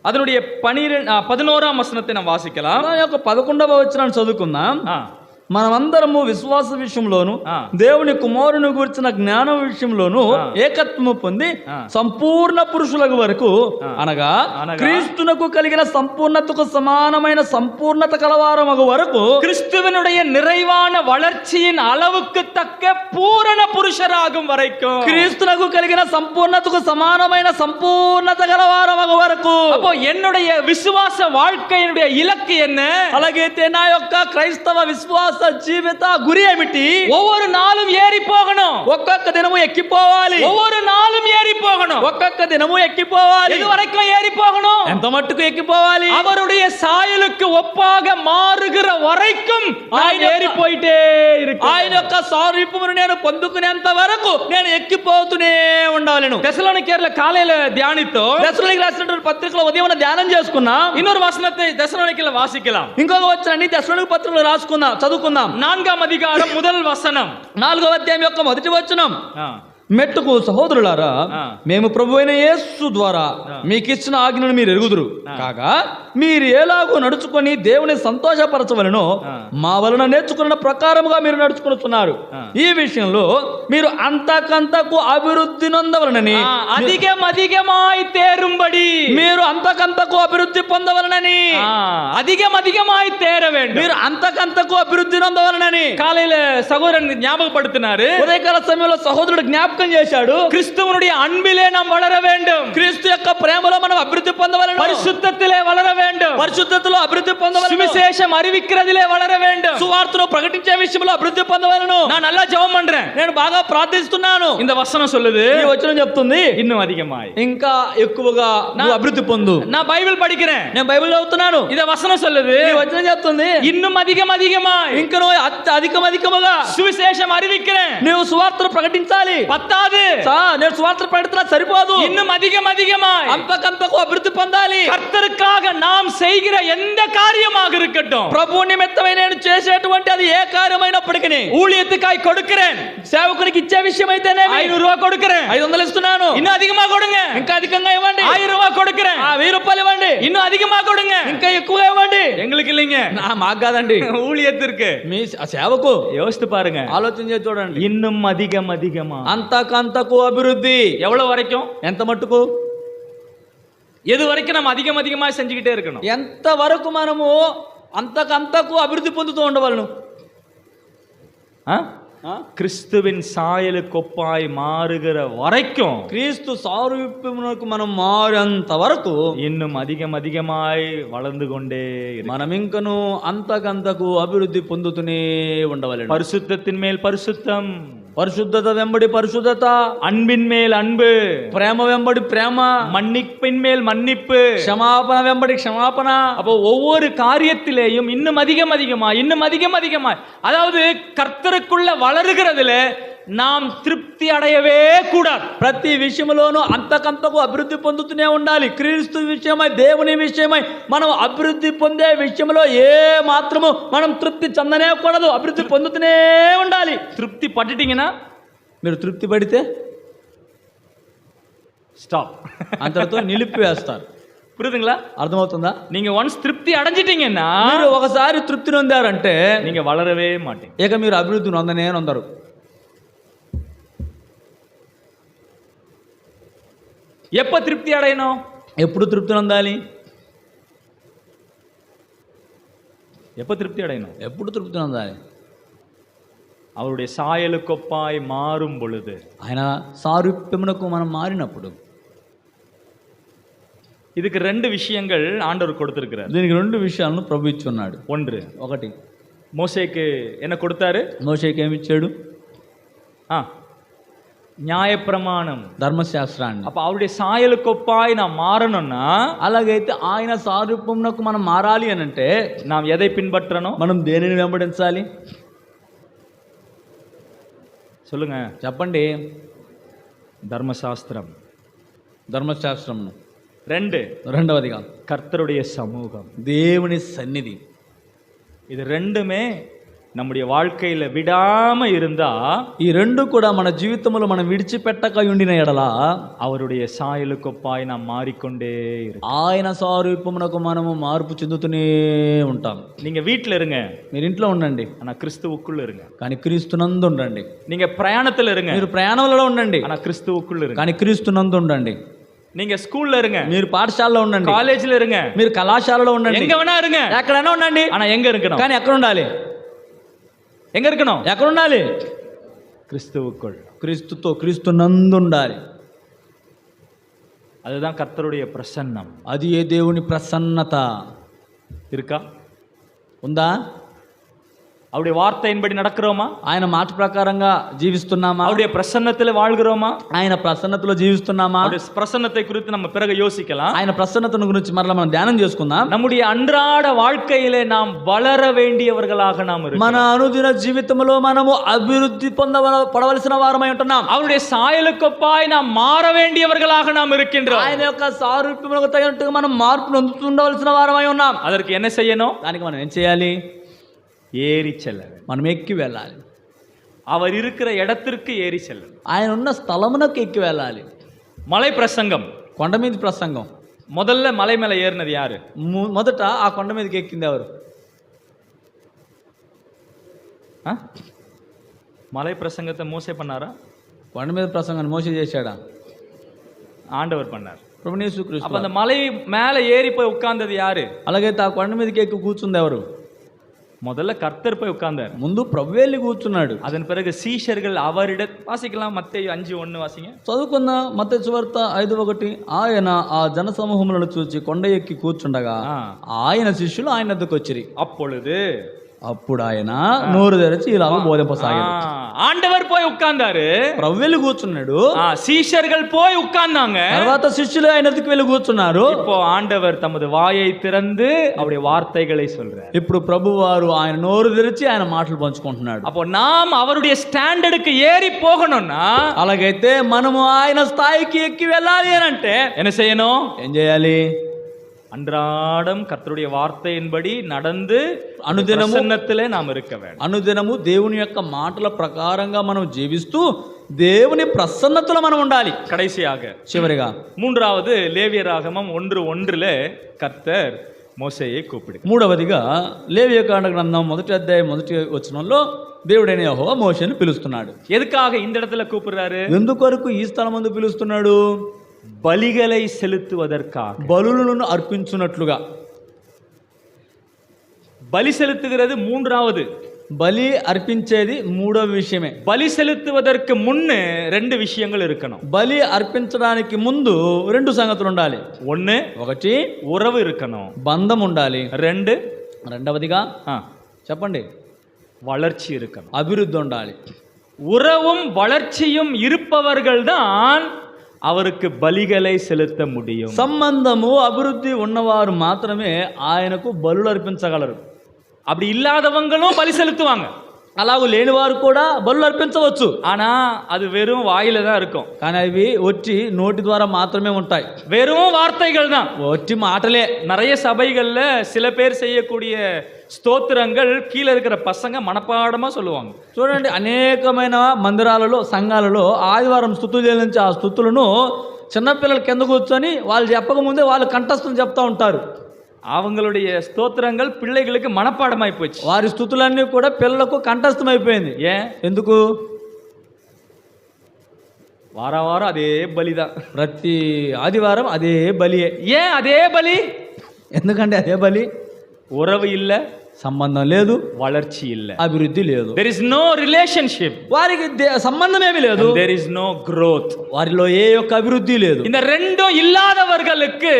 Speaker 1: அதனுடைய 11వ వచనத்தை நாம் వాసిக்கலாம்.
Speaker 2: ఆ యొక్క 11వ వచనాన్ని చదువుకుందాం. మనమందరము విశ్వాస విషయంలోను దేవుని కుమారుని గురించిన జ్ఞానం విషయంలోను ఏకత్వము పొంది సంపూర్ణ పురుషులకు వరకు అనగా క్రీస్తునకు కలిగిన సంపూర్ణతకు సమానమైన సంపూర్ణత కలవారమగు వరకు
Speaker 1: கிறிஸ்துவனுடைய நிறைவான வளர்ச்சியின் அளவுக்கு தக்க பூரண புருஷராகும் வரைக்கும்,
Speaker 2: క్రీస్తునకు కలిగిన సంపూర్ణతకు సమానమైన సంపూర్ణత కలవారమగు వరకు.
Speaker 1: அப்போ என்னுடைய விசுவாச வாழ்க்கையினுடைய இலக்கு என்ன?
Speaker 2: అలాగైతే నా యొక్క క్రైస్తవ విశ్వాస జీవిత గురి ఏమిటి?
Speaker 1: ஒவ்வொரு நாளும் ஏறி போகணும்.
Speaker 2: ఒక్కొక్క దినము ఎక్కిపోవాలి.
Speaker 1: ஒவ்வொரு நாளும் ஏறி போகணும்.
Speaker 2: ఒక్కొక్క దినము ఎక్కిపోవాలి.
Speaker 1: இது வரைக்கும் ஏறி போகணும்.
Speaker 2: ఎంత మట్టుకు ఎక్కిపోవాలి?
Speaker 1: அவருடைய சாயலுக்கு ஒப்பாக மாறுகிற வரைக்கும் நான் ஏறி போயிட்டே இருக்கேன்.
Speaker 2: ఆయన యొక్క సారూప్యమును నేను పొందుకునేంత వరకు నేను ఎక్కిపోతూనే ఉండాలను.
Speaker 1: தெசலோனிக்கேயர்ல காலையில தியானித்தோம்.
Speaker 2: తెస్సలోనికీయులకు రాసిన పత్రికలో ఉదయం ధ్యానం చేసుకున్నాం.
Speaker 1: இன்னொரு வசனத்தை தெசலோனிக்கேயர்ல வாசிக்கலாம்.
Speaker 2: ఇంకొక వచనాన్ని తెస్సలోనిక పత్రికలో రాసుకుందాం, చదువుకుందాం.
Speaker 1: 4వ அதிகாரம் முதல் வசனம்,
Speaker 2: 4వ అధ్యాయం యొక్క మొదటి వచనం. మెట్టుకు సహోదరులారా, మేము ప్రభువైన యేసు ద్వారా మీకు ఇచ్చిన ఆజ్ఞను మీరు ఎరుగుదురు కాగా మీరు ఎలాగో నడుచుకొని దేవుని సంతోషపరచవలెనో మా వలన నేర్చుకున్న ప్రకారముగా మీరు నడుచుకుంటున్నారు. ఈ విషయంలో మీరు అంతకంతకు అభివృద్ధి నొందవలనని,
Speaker 1: அதிகமாய் தேரும்படி
Speaker 2: మీరు అంతకంతకు అభివృద్ధి పొందవలనని,
Speaker 1: அதிகமாய் தேர வேண்டும்,
Speaker 2: మీరు అంతకంతకు అభివృద్ధి నొందవలనని
Speaker 1: కాலையில సహోదరన్ ஞாபகப்படுத்தினாரு.
Speaker 2: ఉదయకాల సమయంలో సహోదరుడు జ్ఞాపకం చేశాడు.
Speaker 1: கிறிஸ்துவனுடைய அன்பிலே நாம் வளர வேண்டும்.
Speaker 2: క్రీస్తు యొక్క ప్రేమలో మనం అభివృద్ధి పొందవలెను.
Speaker 1: పరిశుద్ధத்திலே వளர வேண்டும்.
Speaker 2: పరిశుద్ధతలో అభివృద్ధి పొందవలెను.
Speaker 1: சுவிசேஷம் அறிவிக்கிறதிலே வளர வேண்டும்.
Speaker 2: సువార్తను ప్రకటించే విషయంలో అభివృద్ధి పొందవలెను.
Speaker 1: நான் நல்லா ஜெபம் பண்றேன்,
Speaker 2: నేను బాగా ప్రార్థిస్తున్నాను.
Speaker 1: இந்த వచనం சொல்லுது,
Speaker 2: ఈ వచనం చెప్తుంది
Speaker 1: இன்னும் அதிகமாய்,
Speaker 2: ఇంకా ఎక్కువగా నువ్వు అభివృద్ధి పొందు.
Speaker 1: நான் బైబిల్ படிக்கிறேன்,
Speaker 2: నేను బైబిల్ చదువుతున్నాను.
Speaker 1: இந்த వచనం சொல்லுது,
Speaker 2: ఈ వచనం చెప్తుంది
Speaker 1: இன்னும் அதிகமாய்,
Speaker 2: ఇంకా నువ్వు అధికముగా
Speaker 1: சுவிசேஷம் அறிவிக்கிறேன்.
Speaker 2: నువ్వు సువార్తను ప్రకటించాలి.
Speaker 1: பத்தாது,
Speaker 2: నేను సువార్తను ప్రకటిస్తున్నా సరిపోదు,
Speaker 1: இன்னும் அதிகமாய்
Speaker 2: అంతకంతకు అభివృద్ధి పొందాలి.
Speaker 1: கர்த்தருக்காக நாம் செய்கிற எந்த காரியமாக இருக்கட்டும்,
Speaker 2: ప్రభు నిమిత్తమై నేను చేసేటువంటి అది ఏ కార్యమైనప్పటికీ,
Speaker 1: ஊழியத்துக்காய் கொடுக்கிறேன்,
Speaker 2: సేవకునికి ఇచ్చే విషయం అయితేనే
Speaker 1: 500 ரூபாய் கொடுக்கிறேன்,
Speaker 2: 500 ఇస్తున్నాను,
Speaker 1: இன்னும் அதிகமா கொடுங்க,
Speaker 2: ఇంకా అధికంగా ఇవ్వండి.
Speaker 1: 1000 ரூபாய் கொடுக்கிறேன்,
Speaker 2: 1000 రూపాయలు ఇవ్వండి,
Speaker 1: இன்னும் அதிகமா கொடுங்க,
Speaker 2: ఇంకా ఎక్కువగా ఇవ్వండి.
Speaker 1: எங்களுக்கு இல்லைங்க,
Speaker 2: మాకు కాదండి,
Speaker 1: ஊழியத்திற்கு.
Speaker 2: మీ సేవకు
Speaker 1: யோசித்து பாருங்க,
Speaker 2: ఆలోచన చేసి చూడండి.
Speaker 1: இன்னும் அதிகமா,
Speaker 2: అంతకంతకు అభివృద్ధి.
Speaker 1: எவ்வளவு வரைக்கும்?
Speaker 2: ఎంత మట్టుకు?
Speaker 1: எது வரைக்கும் நம்ம அதிகமா செஞ்சுக்கிட்டே இருக்கணும்?
Speaker 2: ఎంత వరకు మనము అంతకంతకు అభివృద్ధి పొందుతూ ఉండవలను?
Speaker 1: கிறிஸ்துவின் சாயலுக்கு ஒப்பாய் மாறுகிற வரைக்கும்,
Speaker 2: క్రీస్తు సారూప్యమునకు మనం మారేంత వరకు
Speaker 1: இன்னும் அதிகமாய் வளர்ந்து கொண்டே
Speaker 2: మనం ఇంకను అంతకంతకు అభివృద్ధి పొందుతూనే ఉండవలెను.
Speaker 1: பரிசுத்தத்தின் மேல் பரிசுத்தம்,
Speaker 2: పరిశుద్ధత వెంబడి పరిశుద్ధత,
Speaker 1: அன்பின் மேல் அன்பு,
Speaker 2: ప్రేమ వెంబడి ప్రేమ,
Speaker 1: மன்னிப்பின் மேல் மன்னிப்பு,
Speaker 2: క్షమాపణ వెంబడి క్షమాపణ.
Speaker 1: அப்போ ஒவ்வொரு காரியத்திலேயும் இன்னும் அதிகமாய், அதாவது கர்த்தருக்குள்ள வளருகிறதுல நாம் திருப்தி அடையவே கூடாது.
Speaker 2: ప్రతి విషయంలోనూ అంతకంతకు అభివృద్ధి పొందుతూనే ఉండాలి. క్రీస్తు విషయమై, దేవుని విషయమై మనం అభివృద్ధి పొందే విషయంలో ఏ మాత్రము మనం తృప్తి చెందనే కూడదు. అభివృద్ధి పొందుతూనే ఉండాలి.
Speaker 1: திருப்தி பட்டுட்டீங்கன்னா,
Speaker 2: మీరు తృప్తి పడితే
Speaker 1: ஸ்டாப்,
Speaker 2: అంతటితో నిలిపివేస్తారు.
Speaker 1: புரியுதுங்களா?
Speaker 2: అర్థమవుతుందా?
Speaker 1: நீங்க ஒன்ஸ் திருப்தி அடைஞ்சிட்டீங்கன்னா,
Speaker 2: మీరు ఒకసారి తృప్తి నొందారంటే
Speaker 1: நீங்க வளரவே மாட்டீங்க.
Speaker 2: ఇక మీరు అభివృద్ధి నొందరు.
Speaker 1: எப்ப திருப்தி அடையணும்?
Speaker 2: ఎప్పుడు తృప్తి నొందాలి?
Speaker 1: எப்ப திருப்தி அடையணும்?
Speaker 2: ఎప్పుడు తృప్తి నొందాలి?
Speaker 1: அவருடைய சாயலுக்கொப்பாய் மாறும் பொழுது,
Speaker 2: ఆయన సారూప్యమునకు మనం మారినప్పుడు.
Speaker 1: இதுக்கு 2 விஷயங்கள் ஆண்டவர் கொடுத்திருக்கிறார்.
Speaker 2: దీనికి 2 విషయాలను ప్రభు ఇచ్చి ఉన్నాడు. ఒకటి,
Speaker 1: மோசேக்கு என்ன கொடுத்தாரு?
Speaker 2: మోషేకి ఏమి ఇచ్చాడు?
Speaker 1: న్యాయప్రమాణం,
Speaker 2: ధర్మశాస్త్రాన్ని.
Speaker 1: அப்ப அவருடைய சாயலுக்கு ஒப்பாய் நாம் மாறணும்னா,
Speaker 2: అలాగైతే ఆయన సారూప్యమునకు మనం మారాలి అని అంటే
Speaker 1: நாம் ఎதை பின்பற்றணும்?
Speaker 2: మనం దేనిని వెంబడించాలి
Speaker 1: சொல்லுங்க.
Speaker 2: చెప్పండి.
Speaker 1: ధర్మశాస్త్రం,
Speaker 2: ధర్మశాస్త్రమును. రెండవదిగా
Speaker 1: கர்த்தருடைய சமூகம்,
Speaker 2: దేవుని సన్నిధి.
Speaker 1: இது ரெண்டுமே நம்முடைய வாழ்க்கையில விடாம இருந்தா,
Speaker 2: ఈ రెండు కూడా మన జీవితంలో మనం విడిచిపెట్టక ఉండిన ఎడల
Speaker 1: அவருடைய சாயலுக்கு ஒப்பாய் நாம் மாறிக்கொண்டே இருக்கோம்.
Speaker 2: ఆయన సారూప్యమునకు మనము మార్పు చెందుతూనే ఉంటాం.
Speaker 1: நீங்க வீட்ல இருங்க,
Speaker 2: మీరు ఇంట్లో ఉండండి
Speaker 1: ஆனா கிறிஸ்துவுக்குள்ள இருங்க.
Speaker 2: కానీ క్రీస్తునందు ఉండండి.
Speaker 1: நீங்க ప్రయాణத்துல இருங்க,
Speaker 2: మీరు ప్రయాణంలో ఉండండి
Speaker 1: ஆனா கிறிஸ்துவுக்குள்ள இருங்க.
Speaker 2: కానీ క్రీస్తునందు ఉండండి.
Speaker 1: நீங்க ஸ்கூல்ல இருங்க,
Speaker 2: మీరు పాఠశాలలో ఉండండి,
Speaker 1: కాలేజీలో இருங்க,
Speaker 2: మీరు కళాశాలలో ఉండండి,
Speaker 1: எங்க வேணா இருங்க,
Speaker 2: ఎక్కడైనా ఉండండి.
Speaker 1: ஆனா எங்க இருக்கணும்?
Speaker 2: కానీ ఎక్కడ ఉండాలి?
Speaker 1: எங்க இருக்கணும்?
Speaker 2: ఎక్కడ ఉండాలి?
Speaker 1: கிறிஸ்துவுக்குள்,
Speaker 2: క్రీస్తుతో, క్రీస్తునందు ఉండాలి.
Speaker 1: அதுதான் கர்த்தருடைய பிரசன்னம்.
Speaker 2: అది ఏ దేవుని ప్రసన్నత.
Speaker 1: இருக்கா?
Speaker 2: ఉందా?
Speaker 1: அவருடைய வார்த்தையின்படி நடக்கிறோமா?
Speaker 2: ఆయన మాట ప్రకారంగా జీవిస్తున్నామా?
Speaker 1: அவருடைய பிரசன்னத்துல வாழ்கிறோமா?
Speaker 2: ఆయన ప్రసన్నతలో జీవిస్తున్నామా?
Speaker 1: அவருடைய பிரசன்னத்தை குறித்து நம்ம பிறகு யோசிக்கலாம்.
Speaker 2: ఆయన ప్రసన్నతను గురించి మరలా మనం ధ్యానం చేసుకుందాం.
Speaker 1: நம்முடைய அன்றாட வாழ்க்கையிலே நாம் வளர வேண்டியவர்களாக நாம் இருக்கிறோம்.
Speaker 2: మన అనుదిన జీవితంలో మనము అభివృద్ధి పడవలసిన వారమై ఉంటున్నాం.
Speaker 1: அவருடைய சாயலுக்கொப்பாய் நாம் மாற வேண்டியவர்களாக நாம் இருக்கின்றோம்.
Speaker 2: ఆయన యొక్క సారూప్యములకు తగినట్టుగా మనం మార్పు పొందుతుండవలసిన వారమై ఉన్నాం.
Speaker 1: அதற்கு என்ன செய்யணும்?
Speaker 2: దానికి మనం ఏం చేయాలి?
Speaker 1: ஏறி செல்ல வேண்டும்.
Speaker 2: మనం ఎక్కి వెళ్ళాలి.
Speaker 1: அவர் இருக்கிற இடத்திற்கு ஏறி செல்ல.
Speaker 2: ఆయన ఉన్న స్థలమునకు ఎక్కి వెళ్ళాలి.
Speaker 1: மலை பிரசங்கம்,
Speaker 2: కొండ మీద ప్రసంగం.
Speaker 1: முதல்ல மலை மேல ஏறினது யாரு?
Speaker 2: మొదట ఆ కొండ మీదకి ఎక్కింది ఎవరు?
Speaker 1: மலை பிரசங்கத்தை மோசே பண்ணாரா?
Speaker 2: కొండ మీద ప్రసంగాన్ని మోసే చేశాడా?
Speaker 1: ஆண்டவர் பண்ணார்.
Speaker 2: ప్రభువు యేసుక్రీస్తు.
Speaker 1: அப்ப அந்த மலை மேல ஏறி போய் உட்கார்ந்தது யாரு?
Speaker 2: అలాగైతే ఆ కొండ మీదకి ఎక్కి కూర్చుంది ఎవరు?
Speaker 1: முதல்ல கர்த்தர் போய் உட்கார்ந்தார்.
Speaker 2: ముందు ప్రభువు వెళ్ళి కూర్చున్నాడు.
Speaker 1: அதன் பிறகு சீஷர்கள் அவரிட வாசிக்கலாம். மத்தேயு 5:1 வாசிங்க.
Speaker 2: చదువుకున్న మత్తయి సువార్త 5:1. ఆయన ఆ జన సమూహములను చూచి కొండ ఎక్కి కూర్చుండగా ఆయన శిష్యులు ఆయన వద్దకు వచ్చిరి.
Speaker 1: அப்பொழுது
Speaker 2: అప్పుడు ఆయన నోరు తెరిచి ఇలాగ బోధింపసాగాడు.
Speaker 1: ஆண்டவர் போய் உட்கார்ந்தாரு,
Speaker 2: ప్రభువు వెళ్ళి కూర్చున్నాడు.
Speaker 1: சீஷர்கள் போய் உட்கார்ந்தாங்க.
Speaker 2: తర్వాత శిష్యులు ఆయన వద్దకు వెళ్ళి కూర్చున్నారు.
Speaker 1: இப்போ ஆண்டவர் தமது வாயை திறந்து அவருடைய வார்த்தைகளை சொல்றார்.
Speaker 2: ఇప్పుడు ప్రభు వారు ఆయన నోరు తెరిచి ఆయన మాటలు పంచుకుంటున్నాడు.
Speaker 1: அப்போ நாம் அவருடைய ஸ்டாண்டர்டுக்கு ஏறி போகணும்னா,
Speaker 2: అలాగైతే మనము ఆయన స్థాయికి ఎక్కి వెళ్ళాలి అని అంటే
Speaker 1: என்ன செய்யணும்?
Speaker 2: ఏం చేయాలి?
Speaker 1: அன்றாடம் கர்த்தருடைய வார்த்தையின்படி நடந்து பிரசன்னத்திலே நாம் இருக்க வேண்டும்.
Speaker 2: అనుదినము దేవుని యొక్క మాటల ప్రకారంగా మనం జీవిస్తూ దేవుని ప్రసన్నతలో మనం ఉండాలి.
Speaker 1: கடைசியாக
Speaker 2: చివరిగా
Speaker 1: மூன்றாவது லேவியராகமம் 1:1 கர்த்தர் మోసేயை கூப்பிடு.
Speaker 2: మూడవదిగా లేవియకాండ గ్రంథం 1వ అధ్యాయం 1వ వచనంలో దేవుడైన యెహోవా మోషేను పిలుస్తున్నాడు.
Speaker 1: ఎదుకాக இந்த இடத்துல கூப்பிடுறாரு?
Speaker 2: ఎందుకొరకు ఈ స్థలమందు పిలుస్తున్నాడు?
Speaker 1: బలిகளை செலுத்துவதற்காக,
Speaker 2: బలులను అర్పించున్నట్లుగా.
Speaker 1: బలి செலுத்துகிறது மூன்றாவது.
Speaker 2: బలి అర్పించేది మూడవ విషయమే.
Speaker 1: బలి செலுத்துவதற்கு முன்னே ரெண்டு விஷயங்கள் இருக்கணும்.
Speaker 2: బలి అర్పించడానికి ముందు రెండు సంగతులు ఉండాలి. ఒకటి
Speaker 1: ఉరవు இருக்கணும்,
Speaker 2: బంధం ఉండాలి. రెండవదిగా చెప్పండి,
Speaker 1: வளர்ச்சி இருக்கணும்,
Speaker 2: అభివృద్ధి ఉండాలి.
Speaker 1: உறவும் வளர்ச்சியும் இருப்பவர்கள் தான் அவருக்கு బలిகளை செலுத்த முடியும்.
Speaker 2: సంబంధము అభివృద్ధి ఉన్నవారు మాత్రమే ఆయనకు బలులు అర్పించగలరు.
Speaker 1: அப்படி இல்லாதவங்களும் பலி செலுத்துவாங்க.
Speaker 2: అలాగూ లేని వారు కూడా బలులు అర్పించవచ్చు.
Speaker 1: ஆனா அது வெறும் வாயில தான் இருக்கும்.
Speaker 2: కానీ అవి ఒట్టి నోటి ద్వారా మాత్రమే ఉంటాయి.
Speaker 1: வெறும் வார்த்தைகள் தான்,
Speaker 2: ఒట్టి మాటలే.
Speaker 1: நிறைய சபைகள்ல சில பேர் செய்யக்கூடிய స్తోత్రంகள் கீழே இருக்கிற பசங்க மனப்பாடமா சொல்லுவாங்க.
Speaker 2: చూడండి, అనేకమైన మందిరాలలో, సంఘాలలో ఆదివారం స్తుతులు చెల్లించి ఆ స్తుతులను చిన్నపిల్లలు కింద కూర్చొని వాళ్ళు చెప్పకముందే వాళ్ళు కంఠస్థం చెప్తా ఉంటారు.
Speaker 1: அவங்களுடைய స్తోత్రంகள் పిల్లలకు மனப்பாடமாய் போச்சு.
Speaker 2: వారి స్తుతులన్నీ కూడా పిల్లలకు కంఠస్థం అయిపోయింది. ఎందుకు?
Speaker 1: వారం అదే బలిదా,
Speaker 2: ప్రతి ఆదివారం అదే బలియే.
Speaker 1: అదే బలి?
Speaker 2: ఎందుకంటే అదే బలి.
Speaker 1: ఉరవు இல்ல,
Speaker 2: సంబంధం లేదు,
Speaker 1: వளர்ச்சி இல்ல,
Speaker 2: అభివృద్ధి లేదు.
Speaker 1: there is no relationship,
Speaker 2: వారికి సంబంధం ఏమీ లేదు.
Speaker 1: there is no growth,
Speaker 2: వారిలో ఏ యొక్క అభివృద్ధి లేదు.
Speaker 1: இந்த ரெண்டும் இல்லாதவர்களுக்கு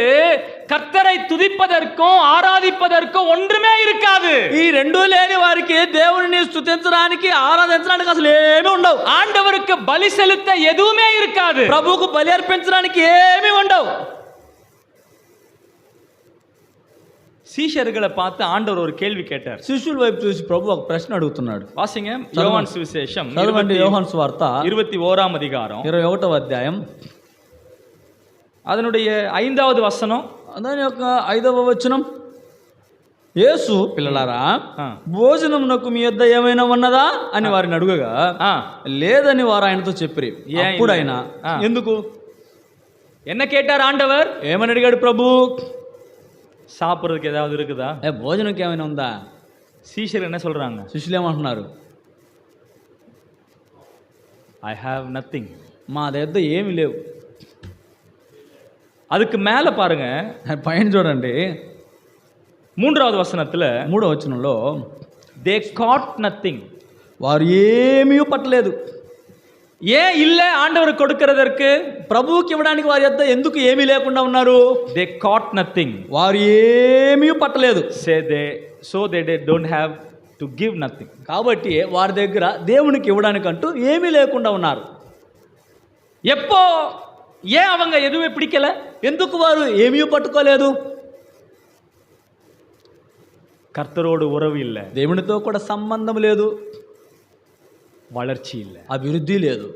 Speaker 1: கர்த்தரை துதிப்பதற்கும் ஆராதிப்பதற்கும் ஒன்றுமே இருக்காது.
Speaker 2: ఈ రెండు లేని వారికి దేవుని స్తుతించడానికి ఆరాధించడానికి అసలు ఏమీ ఉండవు.
Speaker 1: ஆண்டவருக்கு பலி செலுத்த எதுவுமே இருக்காது.
Speaker 2: ప్రభువుకు బలి అర్పించడానికి ఏమీ ఉండవు.
Speaker 1: சீஷர்களை பார்த்து ஆண்டவர் ஒரு கேள்வி கேட்டார்.
Speaker 2: శిష్యుల వైపు చూసి ప్రభు ఒక ప్రశ్న అడుగుతున్నాడు.
Speaker 1: வாசிங்க யோவான் சுவிசேஷம்
Speaker 2: చదవండి యోహాను సువార్త
Speaker 1: 21వ అధికారం
Speaker 2: 21వ అధ్యాయం
Speaker 1: அதனுடைய 5வது వசనం,
Speaker 2: దాని యొక్క 5వ వచనం. యేసు పిల్లలారా భోజనమునకు మీ యొద్ద ఏమైనా ఉన్నదా అని వారిని అడుగగా లేదని వారు ఆయనతో చెప్పిరి. అప్పుడు ఆయన ఎందుకు
Speaker 1: என்ன கேட்டார் ஆண்டவர்?
Speaker 2: ఏమని అడిగాడు ప్రభు?
Speaker 1: சாப்பிட்றதுக்கு ஏதாவது இருக்குதா?
Speaker 2: భోజనంకి ఏమైనా ఉందా?
Speaker 1: சீஷர் என்ன சொல்றாங்க?
Speaker 2: శిష్యులు ఏమంటున్నారు?
Speaker 1: ఐ హ్యావ్ నథింగ్,
Speaker 2: మా దగ్గర ఏమి లేవు.
Speaker 1: அதுக்கு மேல பாருங்க,
Speaker 2: పైన చూడండి
Speaker 1: 3வது వచనத்துல
Speaker 2: 3వ వచనంలో
Speaker 1: దే కాట్ నథింగ్,
Speaker 2: వారు ఏమీ పట్టలేదు.
Speaker 1: ஏன் இல்ல ஆண்டவர் கொடுக்கிறதற்கு?
Speaker 2: ప్రభువుకి ఇవ్వడానికి వారి యొద్ద ఎందుకు ఏమీ లేకుండా ఉన్నారు?
Speaker 1: దే కాట్ నథింగ్,
Speaker 2: వారు ఏమీ పట్టలేదు.
Speaker 1: So they don't have to give nothing.
Speaker 2: కాబట్టి వారి దగ్గర దేవునికి ఇవ్వడానికంటూ ఏమీ లేకుండా ఉన్నారు.
Speaker 1: எப்போ ஏன் அவங்க எதுவுமே பிடிக்கல?
Speaker 2: ఎందుకు వారు ఏమీ పట్టుకోలేదు?
Speaker 1: கர்த்தரோடு உறவு இல்ல,
Speaker 2: దేవునితో కూడా సంబంధం లేదు,
Speaker 1: வளர்ச்சி இல்ல,
Speaker 2: అభివృద్ధి లేదు.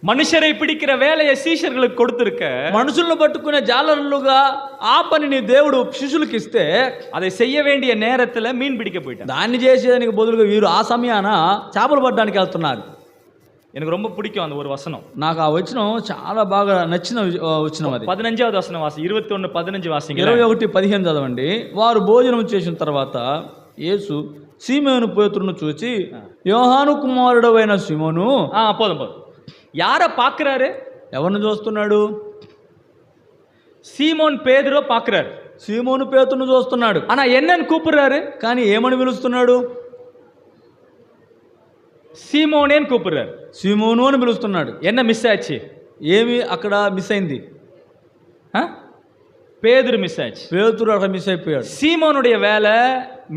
Speaker 1: మనుషரை పిడికిற వేలయ శిష్యులకు கொடுத்திருக்க,
Speaker 2: మనుషులను పట్టుకునే జాలరులుగా ఆ పనిని దేవుడు శిష్యులకు ఇస్తే
Speaker 1: அதை செய்ய வேண்டிய நேரத்துல மீன் பிடிக்க போயிட்டாங்க.
Speaker 2: దాన్ని చేసేదానికి బదులుగా వీరు ఆ సమయాన చేపలు పట్టడానికి వెళ్తున్నారు.
Speaker 1: எனக்கு ரொம்ப பிடிக்கும் அந்த ஒரு వచనం.
Speaker 2: నాకు ఆ వచనం చాలా బాగా నచ్చిన వచనం. అది
Speaker 1: 15వ వచనం వాసి 21:15 వాసింగ.
Speaker 2: 21:15 చదవండి. వారు భోజనం చేసిన తర్వాత యేసు సీమోను పేతురును చూచి, యోహాను కుమారుడైన సీమోను.
Speaker 1: పోదుం పోదుం. யாரை பார்க்கிறாரு?
Speaker 2: ఎవరిని చూస్తున్నాడు?
Speaker 1: சீமோன் பேதுருவை பார்க்கிறாரு.
Speaker 2: సీమోను పేతురును చూస్తున్నాడు.
Speaker 1: ஆனா என்னன்னு கூப்பிடுறாரு?
Speaker 2: కానీ ఏమని పిలుస్తున్నాడు?
Speaker 1: సీమోనేని కూపిరారు.
Speaker 2: సీమోను అని పిలుస్తున్నాడు.
Speaker 1: என்ன మిస్ ஆச்சு?
Speaker 2: ఏమి అక్కడ మిస్ అయింది?
Speaker 1: పేతురు మిస్ ஆச்சு.
Speaker 2: పేతురు అక్కడ మిస్ అయిపోయాడు.
Speaker 1: సీమోనుடைய வேலை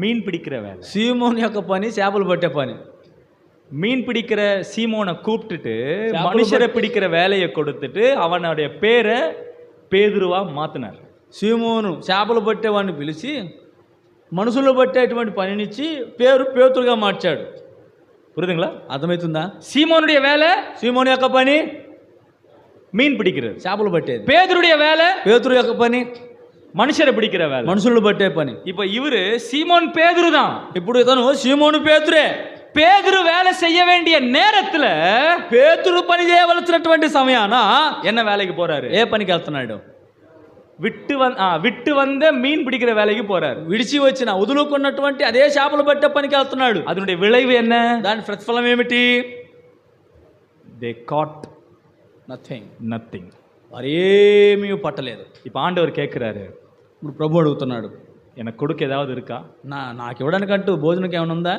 Speaker 1: மீன் பிடிக்கிற வேலை.
Speaker 2: సీమోను యొక్క పని చేపలు పట్టే పని.
Speaker 1: மீன் பிடிக்கிற சீமோனை கூப்பிட்டுட்டு மனுஷரை பிடிக்கிற வேலையை கொடுத்துட்டு அவனுடைய பேரை పేదురువా మాతున్నారు.
Speaker 2: సీమోను చేపలు పట్టేవాడిని పిలిచి మనుషులు పట్టేటువంటి పనినిచ్చి పేరు పేతురుగా మార్చాడు.
Speaker 1: புரியுதுங்களா?
Speaker 2: అర్థమవుతుందా?
Speaker 1: சீமோனுடைய வேலை,
Speaker 2: సీమోను యొక్క పని
Speaker 1: மீன் பிடிக்கிறது,
Speaker 2: చేపలు పట్టేది.
Speaker 1: పేతురుடைய வேலை,
Speaker 2: పేతురు యొక్క పని
Speaker 1: మనుషரை பிடிக்கிற வேலை,
Speaker 2: మనుషులు పట్టే పని.
Speaker 1: இப்போ இவரு சீமோன் பேதுரு தான்.
Speaker 2: ఇప్పుడు ఇతను సీమోను పేతురే.
Speaker 1: పేతురు వేலை செய்ய வேண்டிய நேரத்துல
Speaker 2: పేతురు పని చేయవలసినటువంటి సమయాన
Speaker 1: என்ன வேலைக்கு போறாரு?
Speaker 2: ఏ పనికి వెళ్తున్నాడు?
Speaker 1: విట్టు వంద మీన్ పిడికిற వేலைకి పోరారు.
Speaker 2: విడిచి వచ్చిన వదులుకున్నటువంటి అదే చేపలు పట్టే పనికి వెళ్తున్నాడు.
Speaker 1: அதனுடைய விளைவு என்ன?
Speaker 2: దాని ప్రతిఫలం ఏమిటి?
Speaker 1: They cot
Speaker 2: nothing. వారు ఏమీ పట్టలేదు.
Speaker 1: இப்ப ఆండவர் கேட்கிறாரு,
Speaker 2: ఇప్పుడు ప్రభు అడుగుతున్నాడు,
Speaker 1: எனக்கு கொடுக்க ஏதாவது இருக்கா?
Speaker 2: నాకు ఇవ్వడానికంటూ భోజనంకి ఏమైనా ఉందా?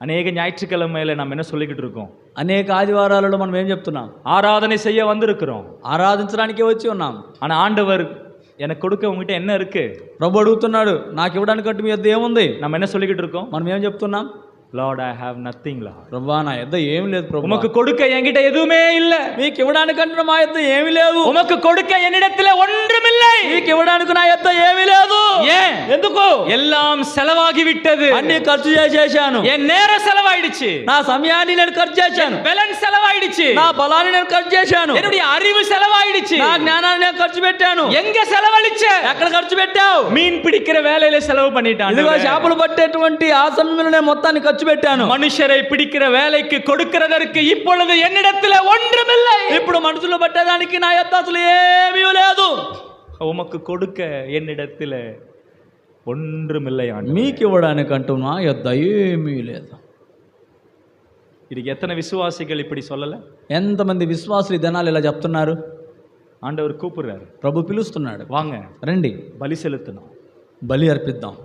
Speaker 1: అనేక ஞாயிற்றுக்கிழமையில நாம் என்ன சொல்லிக்கிட்டு இருக்கோம்?
Speaker 2: అనేక ఆదివారాలలో మనం ఏం చెప్తున్నాం?
Speaker 1: ஆராதனை செய்ய வந்திருக்கிறோம்,
Speaker 2: ఆరాధించడానికే వచ్చి ఉన్నాం.
Speaker 1: ஆனா ஆண்டவர் எனக்கு கொடுக்க உங்ககிட்ட என்ன இருக்கு?
Speaker 2: ప్రభు అడుగుతున్నాడు, నాకు ఇవ్వడానికంటూ మీ యొద్ద ఏముంది?
Speaker 1: நம்ம என்ன சொல்லிக்கிட்டு இருக்கோம்?
Speaker 2: మనం ఏం చెప్తున్నాం?
Speaker 1: Lord I have nothing lord.
Speaker 2: ప్రభువా నా యొద్ద ఏమీ లేదు ప్రభు.
Speaker 1: உமக்கு கொடுக்க என்கிட்ட எதுவுமே இல்ல.
Speaker 2: మీకు ఇవ్వడానికంటూ మా యొద్ద ఏమీ లేదు.
Speaker 1: உமக்கு கொடுக்க என்னிடத்துல ஒன்றுமில்லை.
Speaker 2: మీకు ఇవ్వడానికి నా యొద్ద ఏమీ లేదు.
Speaker 1: ஏன்? ఎందుకు? எல்லாம் செலவாகி விட்டது.
Speaker 2: అన్ని ఖర్చు చేశాను.
Speaker 1: என் நேரம் செலவாயிடுச்சு.
Speaker 2: నా సమయాన్ని నేను ఖర్చు చేశాను.
Speaker 1: బలం செலவாயிடுச்சு.
Speaker 2: నా బలాన్ని నేను ఖర్చు చేశాను.
Speaker 1: என்னுடைய அறிவு செலவாயிடுச்சு.
Speaker 2: నా జ్ఞానాన్ని నేను ఖర్చు పెట్టాను.
Speaker 1: எங்க செலவழிச்ச?
Speaker 2: ఎక్కడ ఖర్చు పెట్టావు?
Speaker 1: மீன் பிடிக்கிற வேலையில செலவு பண்ணிட்டான்.
Speaker 2: ఇదిగో చేపలు పట్టేటువంటి ఆ సమయంలో నేను మొత్తాన్ని ఖర్చు పెట్టాను.
Speaker 1: మనుషரை பிடிக்கிற வேலைக்கு கொடுக்கிறதற்கு இப்பொழுது என்னிடத்துல ஒன்றுமில்லை.
Speaker 2: ఇప్పుడు మనుషులు పట్టేదానికి నా యొద్ద అసలు ఏమీ లేదు.
Speaker 1: உமக்கு கொடுக்க என்னிடத்துல ஒன்றுமில்லை ஆண்டவரே.
Speaker 2: మీకు ఇవ్వడానికంటూ నా యొద్ద ఏమీ లేదు.
Speaker 1: ఇది எத்தனை விசுவாசிகள் இப்படி சொல்லல?
Speaker 2: ఎంతమంది విశ్వాసులు ఈ దినాలు ఇలా చెప్తున్నారు?
Speaker 1: ஆண்டவர் கூப்பிடுறாரு,
Speaker 2: ప్రభు పిలుస్తున్నాడు,
Speaker 1: வாங்க
Speaker 2: రండి
Speaker 1: பலி செலுத்தணும்,
Speaker 2: బలి అర్పిద్దాం.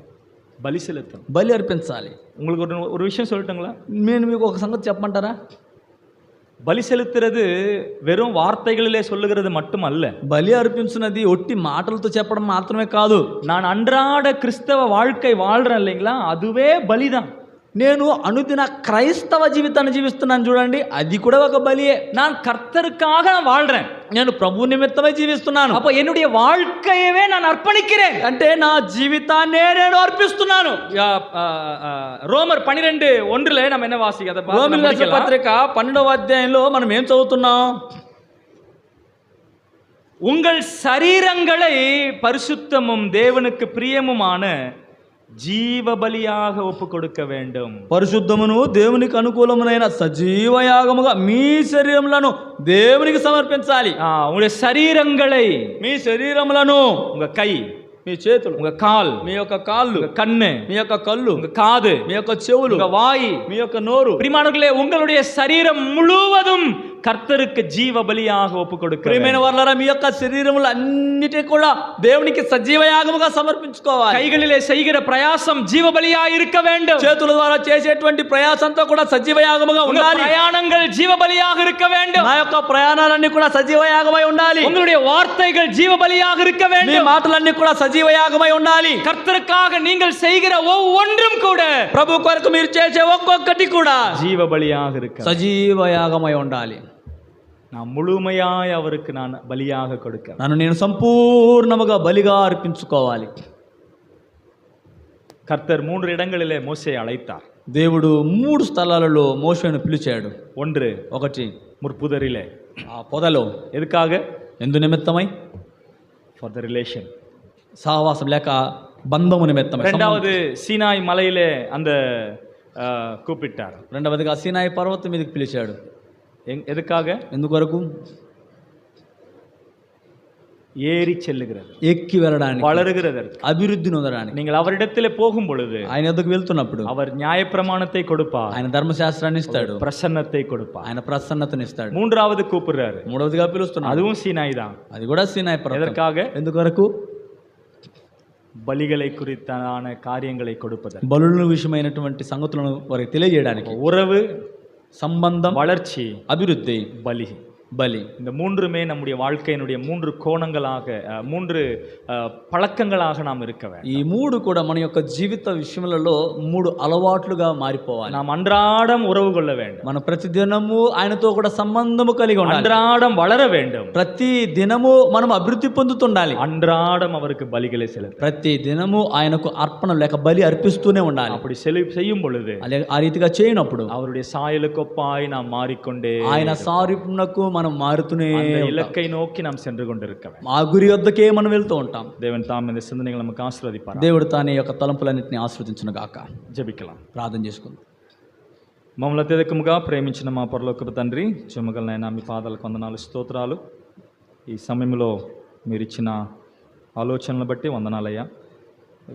Speaker 1: பலி செலுத்தணும்,
Speaker 2: బలి అర్పించాలి.
Speaker 1: உங்களுக்கு ஒரு விஷயம் சொல்லட்டுங்களா?
Speaker 2: నేను మీకు ఒక సంగతి చెప్పమంటారా?
Speaker 1: பலி செலுத்துறது வெறும் வார்த்தைகளிலே சொல்லுகிறது மட்டுமல்ல.
Speaker 2: బలి అర్పించినది ఒట్టి మాటలతో చెప్పడం మాత్రమే కాదు.
Speaker 1: நான் அன்றாட கிறிஸ்தவ வாழ்க்கை வாழ்றேன் இல்லைங்களா, அதுவே பலிதான்.
Speaker 2: నేను అనుదిన క్రైస్తవ జీవితాన్ని జీవిస్తున్నాను చూడండి, అది కూడా ఒక బలియే.
Speaker 1: நான் கர்த்தருக்காக வாழ்றேன்,
Speaker 2: నేను ప్రభు నిమిత్తమై జీవిస్తున్నాను.
Speaker 1: அப்ப என்னுடைய வாழ்க்கையவே நான் அர்ப்பணிக்கிறேன்.
Speaker 2: అంటే నా జీవితాన్నే నేను అర్పిస్తున్నాను.
Speaker 1: ரோமர் 12:1 நம்ம என்ன வாசிக்கிறோம்?
Speaker 2: రోమీయులకు రాసిన పత్రిక 12వ అధ్యాయంలో మనం ఏం చదువుతున్నాం?
Speaker 1: உங்கள் சரீரங்களை பரிசுத்தமும் தேவனுக்கு பிரியமுமான జీవ బలియాగ ఒప్పు కొడుక வேண்டும்.
Speaker 2: పరిశుద్ధమును దేవునికి అనుకూలమునైన సజీవ యాగముగా మీ శరీరములను దేవునికి సమర్పించాలి.
Speaker 1: உங்களுடைய சரீரங்களை,
Speaker 2: మీ శరీరములను,
Speaker 1: உங்க கை,
Speaker 2: మీ చేతులు,
Speaker 1: உங்க கால்,
Speaker 2: మీ యొక్క కాళ్ళు,
Speaker 1: உங்க கண்ணு,
Speaker 2: మీ యొక్క కళ్ళు,
Speaker 1: உங்க காது,
Speaker 2: మీ యొక్క చెవులు,
Speaker 1: உங்க வாய்,
Speaker 2: మీ యొక్క నోరు.
Speaker 1: பிரியமானவர்களே, உங்களுடைய சரீரம் முழுவதும் கர்த்தருக்கு ஜீவ பலியாக ஒப்பு கொடுக்க.
Speaker 2: ప్రియమైన వారలారా, మీ యొక్క శరీరములు అన్నిటి కూడా దేవునికి సజీవ యాగముగా సమర్పించుకోవాలి.
Speaker 1: கைகளிலே செய்கிற பிரயாசம் ஜீவ பலியாக இருக்க வேண்டும்.
Speaker 2: చేతుల ద్వారా చేసేటువంటి ప్రయాసంతో కూడా సజీవ యాగముగా ఉండాలి.
Speaker 1: ప్రయాణங்கள் ஜீவ பலியாக இருக்க வேண்டும்.
Speaker 2: నా యొక్క ప్రయాణాలన్నీ కూడా సజీవ యాగమై ఉండాలి.
Speaker 1: உங்களுடைய வார்த்தைகள் ஜீவ பலியாக இருக்க
Speaker 2: మీ
Speaker 1: வேண்டும்.
Speaker 2: మాటలన్నీ కూడా సజీవ యాగమై ఉండాలి.
Speaker 1: கர்த்தருக்காக நீங்கள் செய்கிற ஒவ்வொன்றும் கூட
Speaker 2: ప్రభు కొరకు మీరు చేసే ఒక్కొక్కటి కూడా
Speaker 1: ஜீவ பலியாக இருக்க,
Speaker 2: సజీవ యాగమై ఉండాలి.
Speaker 1: நான் முழுமையாய் அவருக்கு நான் பலியாக கொடுக்க,
Speaker 2: నన్ను నేను సంపూర్ణముగా బలిగా అర్పించుకోవాలి.
Speaker 1: கர்த்தர் 3 இடங்களிலே மோசேயை அழைத்தார்.
Speaker 2: దేవుడు 3 స్థలాలలో మోషేను పిలిచాడు. ఒకటి
Speaker 1: முற்புதரிலே,
Speaker 2: ఆ పొదలో.
Speaker 1: எதுக்காக?
Speaker 2: ఎందు నిమిత్తమై?
Speaker 1: ఫర్ ద రిలేషన్,
Speaker 2: సహవాసం లేక బంధము నిమిత్తమై.
Speaker 1: రెండవది సీనాయి మలైలే அந்த கூப்பிட்டார்.
Speaker 2: రెండవదిగా సీనాయి పర్వతం మీదకి పిలిచాడు.
Speaker 1: எதுக்காக?
Speaker 2: ఎందుకొరకు?
Speaker 1: ஏறி செல்லுகிறது,
Speaker 2: ఎక్కి వెళ్ళడానికి,
Speaker 1: வளருகிறதற்கு,
Speaker 2: అభివృద్ధి నొందడానికి.
Speaker 1: நீங்கள் அவரிடத்திலே போகும் பொழுது
Speaker 2: ఆయన వద్దకు వెళ్తున్నప్పుడు
Speaker 1: அவர் நியாயப்பிரமாணத்தை கொடுப்பார்,
Speaker 2: ఆయన ధర్మశాస్త్రాన్ని ఇస్తాడు,
Speaker 1: பிரசன்னத்தை கொடுப்பார்,
Speaker 2: ఆయన ప్రసన్నతని ఇస్తాడు.
Speaker 1: மூன்றாவது கூப்பிடுறாரு,
Speaker 2: మూడవదిగా పిలుస్తున్నాడు,
Speaker 1: அதுவும் சீனாய் தான்.
Speaker 2: అది కూడా సీనాయి పర్వతం.
Speaker 1: எதற்காக?
Speaker 2: ఎందుకొరకు?
Speaker 1: బలిகளை குறித்தான காரியங்களை கொடுப்பதற்கு,
Speaker 2: బలుల విషయమైనటువంటి సంగతులను వారికి తెలియజేయడానికి.
Speaker 1: உறவு,
Speaker 2: సంబంధం,
Speaker 1: வளர்ச்சி,
Speaker 2: అభివృద్ధి,
Speaker 1: பலி.
Speaker 2: బలి.
Speaker 1: இந்த மூன்றுமே நம்முடைய வாழ்க்கையினுடைய 3 கோணங்களாக, 3 பழக்கங்களாக நாம் இருக்க வேண்டும்.
Speaker 2: ఈ 3 కూడా మన యొక్క జీవిత విషయములలో 3 అలవాట్లుగా మారిపోవాలి.
Speaker 1: நாம் அன்றாடம் உறவு கொள்ள வேண்டும்.
Speaker 2: మనం ప్రతి దినము ఆయనతో కూడా సంబంధము కలిగి ఉండాలి.
Speaker 1: அன்றாடம் வளர வேண்டும்.
Speaker 2: ప్రతి దినము మనం అభివృద్ధి పొందుతుండాలి.
Speaker 1: அன்றாடம் அவருக்கு பலிகளை செலுத்த,
Speaker 2: ప్రతి దినము ఆయనకు అర్పణ లేక బలి అర్పిస్తూనే ఉండాలి.
Speaker 1: அப்படி செய்யும் பொழுது,
Speaker 2: ఆ రీతిగా చేయనప్పుడు
Speaker 1: அவருடைய சாயலுக்கொப்பாய் நாம் மாறிக்கொண்டே,
Speaker 2: ఆయన సారూప్యమునకు మనం మారుతూనే
Speaker 1: அந்த இலக்கை நோக்கி நாம் சென்று கொண்டிருக்க வேண்டும்.
Speaker 2: ఆ గురి వద్దకే మనం వెళ్తూ ఉంటాం.
Speaker 1: தேவன் தாம் இந்த சிந்தனைகளை நமக்கு ஆசீர்வதிப்பார்.
Speaker 2: దేవుడు తానే యొక్క తలంపులన్నింటినీ ఆశీర్వదించును గాక.
Speaker 1: జెబికలాం,
Speaker 2: ప్రార్థన చేసుకుందాం.
Speaker 1: మమ్మల్ని అత్యధికముగా ప్రేమించిన మా పరలోకపు తండ్రి, చెమ్మగలనైనా మీ పాదాలకు వందనాలు, స్తోత్రాలు. ఈ సమయంలో మీరు ఇచ్చిన ఆలోచనలు బట్టి వందనాలయ్యా.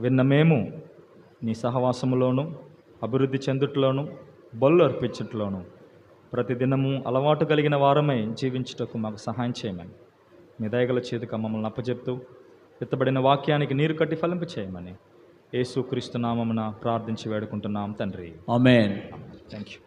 Speaker 1: విన్న మేము నీ సహవాసములోను, అభివృద్ధి చెందుట్లోను, బలు అర్పించుట్లోను ప్రతిదినము అలవాటు కలిగిన వారమై జీవించుటకు మాకు సహాయం చేయమని మీ దయగల చేతికి మమ్మల్ని అప్పచెప్తూ ఎత్తబడిన వాక్యానికి నీరు కట్టి ఫలింపు చేయమని యేసుక్రీస్తు నామమున ప్రార్థించి వేడుకుంటున్నాం తండ్రి.
Speaker 2: ఆమేన్.
Speaker 1: Thank you.